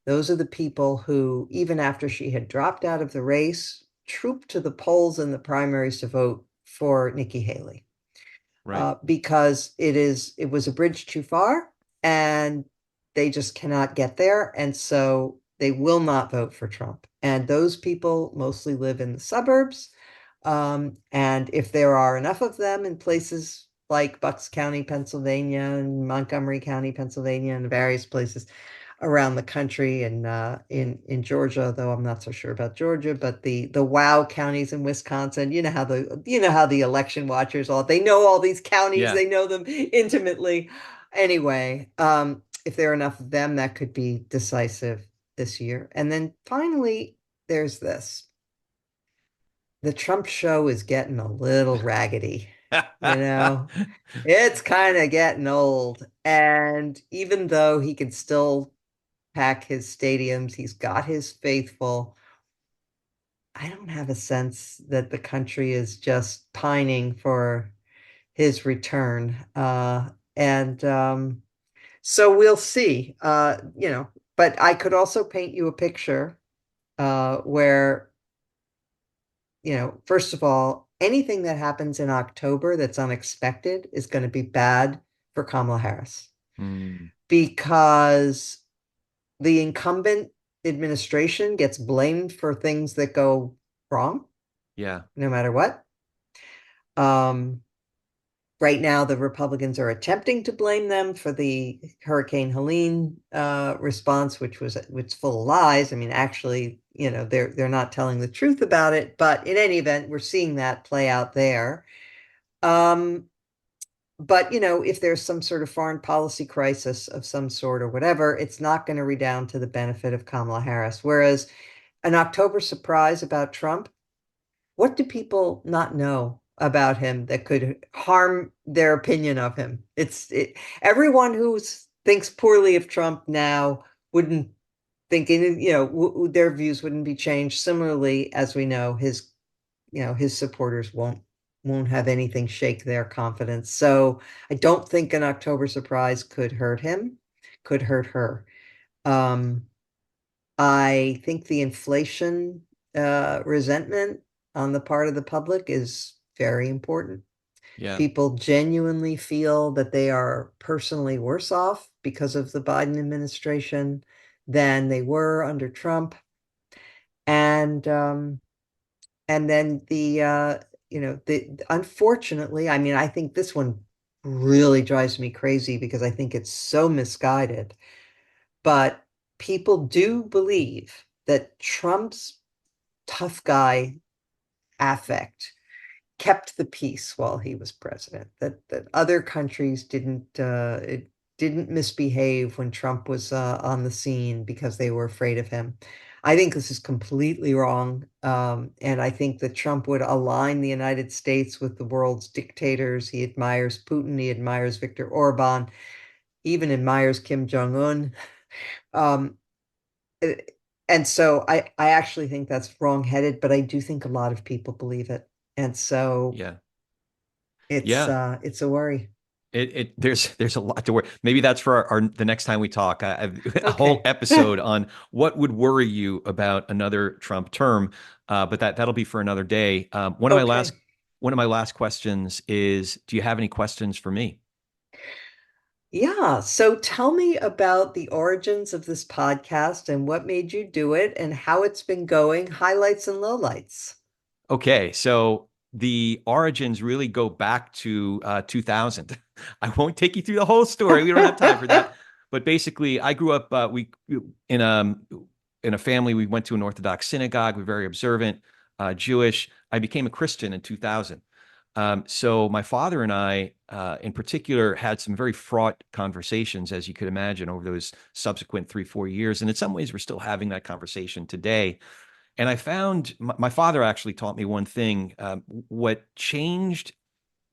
Those are the people who, even after she had dropped out of the race, trooped to the polls in the primaries to vote for Nikki Haley Right. because it was a bridge too far and they just cannot get there. And so they will not vote for Trump. And those people mostly live in the suburbs. And if there are enough of them in places like Bucks County, Pennsylvania, and Montgomery County, Pennsylvania, and various places, around the country and in Georgia, though I'm not so sure about Georgia, but the wow counties in Wisconsin, you know how the election watchers all they know all these counties, Yeah. they know them intimately. Anyway, if there are enough of them, that could be decisive this year. And then finally, there's this. The Trump show is getting a little raggedy, you know. It's kind of getting old. And even though he can still pack his stadiums. He's got his faithful. I don't have a sense that the country is just pining for his return. And So we'll see. But I could also paint you a picture where, first of all, anything that happens in October that's unexpected is going to be bad for Kamala Harris Mm. because the incumbent administration gets blamed for things that go wrong, Yeah. no matter what. Um, right now, the Republicans are attempting to blame them for the Hurricane Helene response, which full of lies. I mean, actually, they're not telling the truth about it. But in any event, we're seeing that play out there. Um, but if there's some sort of foreign policy crisis of some sort or whatever, it's not going to redound to the benefit of Kamala Harris. Whereas an October surprise about Trump, what do people not know about him that could harm their opinion of him? Everyone who thinks poorly of Trump now wouldn't think, their views wouldn't be changed. Similarly, as we know, his supporters won't have anything shake their confidence. So I don't think an October surprise could hurt him, could hurt her. Um, I think the inflation resentment on the part of the public is very important. Yeah. People genuinely feel that they are personally worse off because of the Biden administration than they were under Trump. And then the unfortunately, I mean, I think this one really drives me crazy because I think it's so misguided. But people do believe that Trump's tough guy affect kept the peace while he was president. That other countries didn't misbehave when Trump was on the scene because they were afraid of him. I think this is completely wrong, and I think that Trump would align the United States with the world's dictators. He admires Putin, he admires Viktor Orban, even admires Kim Jong-un. Um, eh, and so I actually think that's wrong-headed, but I do think a lot of people believe it. And so Yeah. it's Yeah. it's a worry. There's a lot to worry. Maybe that's for the next time we talk. A whole Okay. episode on what would worry you about another Trump term. But that'll be for another day. Okay. One of my last questions is, do you have any questions for me? Yeah. So tell me about the origins of this podcast and what made you do it and how it's been going, highlights and lowlights. Okay, so the origins really go back to 2000. I won't take you through the whole story. We don't have time for that. But basically, I grew up we in a in a family. We went to an Orthodox synagogue. We're very observant, Jewish. I became a Christian in 2000. So my father and I, in particular, had some very fraught conversations, as you could imagine, over those subsequent 3, 4 years. And in some ways, we're still having that conversation today. And I found my father actually taught me one thing. What changed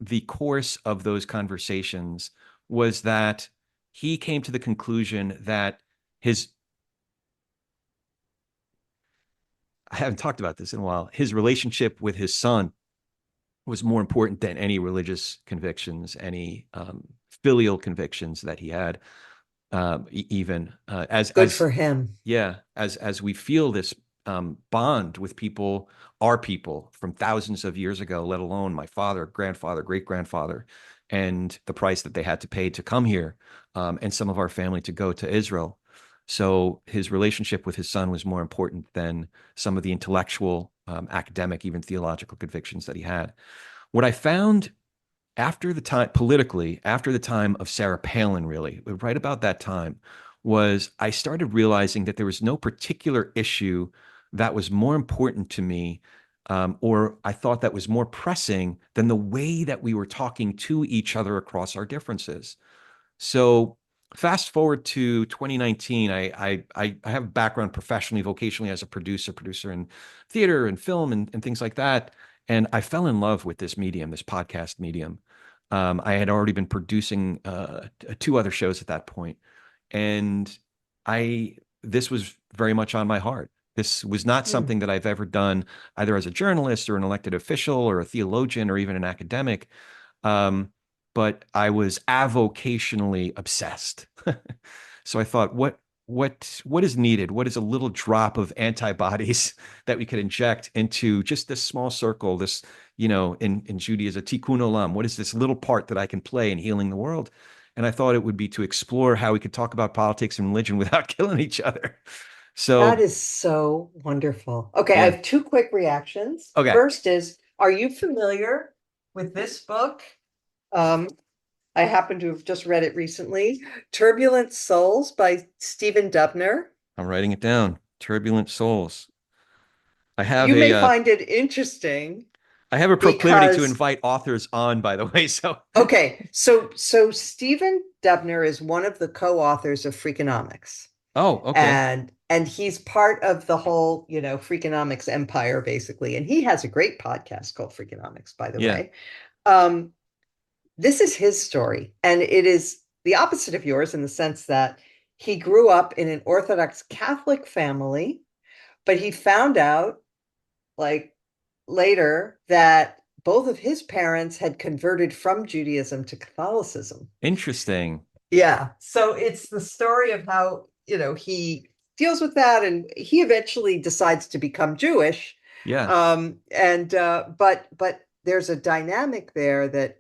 the course of those conversations was that he came to the conclusion that his, I haven't talked about this in a while, his relationship with his son was more important than any religious convictions, any filial convictions that he had. Even Good as for him. yeah, as we feel this bond with people, our people from thousands of years ago, let alone my father, grandfather, great grandfather, and the price that they had to pay to come here, and some of our family to go to Israel. So his relationship with his son was more important than some of the intellectual, academic, even theological convictions that he had. What I found after the time, politically, after the time of Sarah Palin, really, right about that time, was I started realizing that there was no particular issue that was more important to me, or I thought that was more pressing than the way that we were talking to each other across our differences. So fast forward to 2019, I have a background professionally, vocationally as a producer in theater and film and things like that. And I fell in love with this medium, this podcast medium. I had already been producing two other shows at that point, and I this was very much on my heart. This was not Hmm. something that I've ever done either as a journalist or an elected official or a theologian or even an academic. Um, but I was avocationally obsessed. So I thought, what is needed? What is a little drop of antibodies that we could inject into just this small circle, this, in Judaism, tikkun olam? What is this little part that I can play in healing the world? And I thought it would be to explore how we could talk about politics and religion without killing each other. That So, is so wonderful. Okay, I yeah. have two quick reactions. Okay. First is, are you familiar with this book? Um, I happen to have just read it recently. Turbulent Souls by Stephen Dubner. I'm writing it down. Turbulent souls. I have You may a find it interesting I have a proclivity to because invite authors on, by the way. So, okay, so Stephen Dubner is one of the co-authors of Freakonomics. oh, okay. And he's part of the whole, Freakonomics empire basically. And he has a great podcast called Freakonomics, by the Yeah. way. Um, this is his story, and it is the opposite of yours in the sense that he grew up in an Orthodox Catholic family, but he found out like later that both of his parents had converted from Judaism to Catholicism. Interesting. Yeah. So it's the story of how, he deals with that and he eventually decides to become Jewish. Yeah. But there's a dynamic there that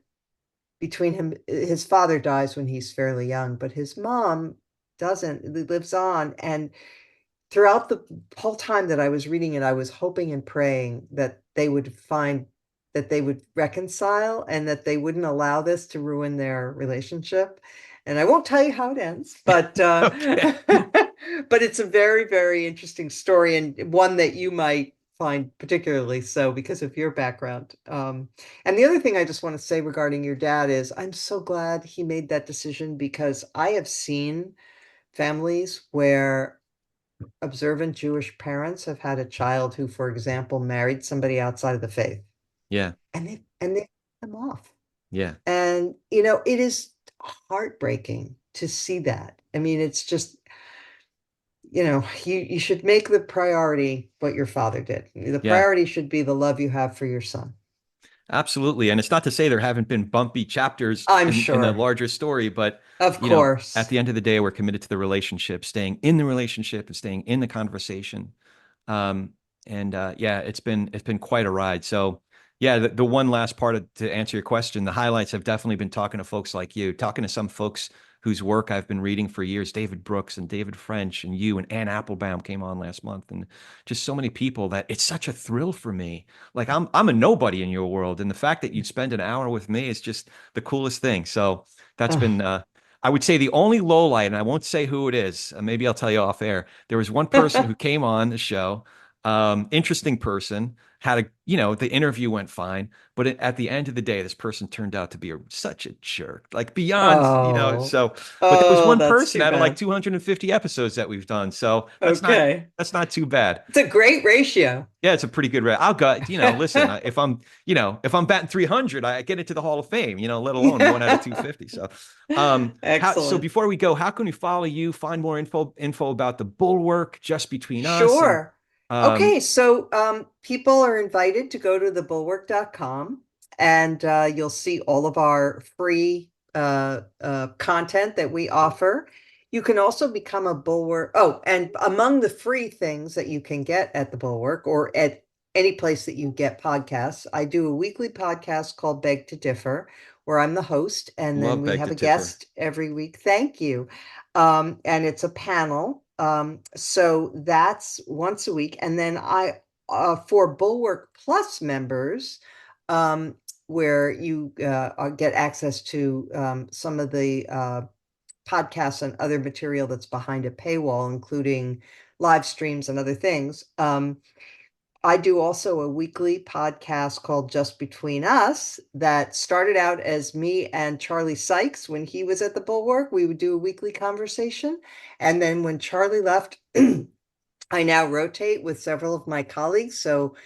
between him, his father dies when he's fairly young, but his mom doesn't, lives on. And throughout the whole time that I was reading it, I was hoping and praying that they would find that they would reconcile and that they wouldn't allow this to ruin their relationship. And I won't tell you how it ends, but Okay. but it's a very, very interesting story and one that you might find particularly so because of your background. And the other thing I just want to say regarding your dad is I'm so glad he made that decision because I have seen families where observant Jewish parents have had a child who, for example, married somebody outside of the faith, Yeah. and they put them off. Yeah. And it is heartbreaking to see that. I mean, it's just, you should make the priority what your father did. The Yeah. priority should be the love you have for your son. Absolutely. And it's not to say there haven't been bumpy chapters I'm in the sure. larger story, but Of at course. the end of the day, we're committed to the relationship, staying in the relationship and staying in the conversation. Um, and yeah, it's been quite a ride. So yeah, the one last part to answer your question, the highlights have definitely been talking to folks like you, talking to some folks whose work I've been reading for years, David Brooks and David French and you and Ann Applebaum came on last month, and just so many people that it's such a thrill for me. Like I'm a nobody in your world, and the fact that you'd spend an hour with me is just the coolest thing. So that's been Oh. I would say the only low light, and I won't say who it is. Maybe I'll tell you off air. There was one person who came on the show, interesting person, had a, the interview went fine, but at the end of the day, this person turned out to be such a jerk, like beyond, Oh, so, but there was oh, one that's person too out of like bad. 250 episodes that we've done. So Okay. that's not too bad. It's a great ratio. Yeah, it's a pretty good rate. I'll go, listen, if I'm batting 300, I get into the Hall of Fame, let alone one out of 250. So, so Excellent. before we go, how can we follow you, find more info about the Bulwark, Just Between Us, and Sure. um, Okay, so people are invited to go to thebulwark.com and you'll see all of our free content that we offer. You can also become a Bulwark. Oh, and among the free things that you can get at the Bulwark or at any place that you get podcasts, I do a weekly podcast called Beg to Differ, where I'm the host, and then love we Beg have to a Tipper. guest every week. Thank you. And it's a panel. So that's once a week. And then for Bulwark Plus members, where you get access to some of the podcasts and other material that's behind a paywall, including live streams and other things. I do also a weekly podcast called Just Between Us that started out as me and Charlie Sykes when he was at the Bulwark. We would do a weekly conversation. And then when Charlie left, I now rotate with several of my colleagues. So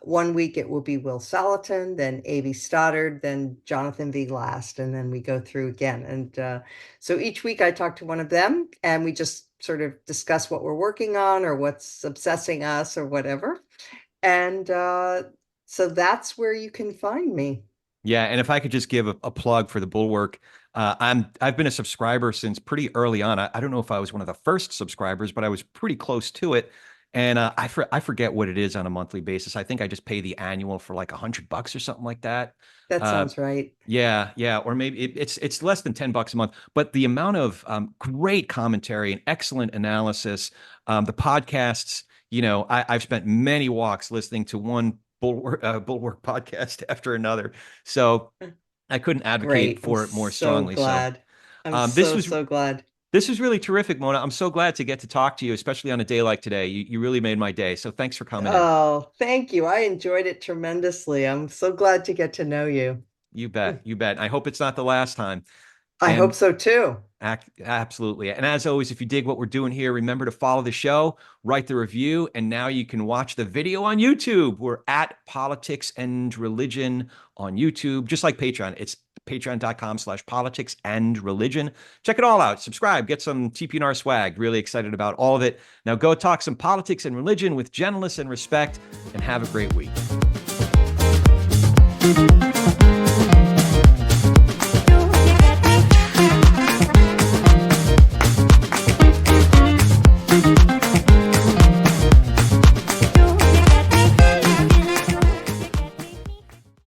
one week it will be Will Salatin, then A.B. Stoddard, then Jonathan V. Last, and then we go through again. And so each week I talk to one of them and we just sort of discuss what we're working on or what's obsessing us or whatever. And so that's where you can find me. Yeah, and if I could just give a plug for the Bulwark, I've been a subscriber since pretty early on. I don't know if I was one of the first subscribers, but I was pretty close to it. And I forget what it is on a monthly basis. I think I just pay the annual for like $100 or something like that. That Uh, sounds right. yeah, or maybe it's less than $10 a month. But the amount of great commentary and excellent analysis, the podcasts. I've spent many walks listening to one Bulwark podcast after another. So I couldn't advocate Great. I'm for it more so strongly. So glad. I'm this so, was so glad. this was really terrific, Mona. I'm so glad to get to talk to you, especially on a day like today. You really made my day. So thanks for coming in. Oh, thank you. I enjoyed it tremendously. I'm so glad to get to know you. You bet. You bet. I hope it's not the last time. I hope And so too. absolutely. And as always, if you dig what we're doing here, remember to follow the show, write the review, and now you can watch the video on YouTube. We're at Politics and Religion on YouTube, just like Patreon. It's patreon.com/politics and religion. Check it all out. Subscribe, get some TPNR swag. Really excited about all of it. Now go talk some politics and religion with gentleness and respect, and have a great week.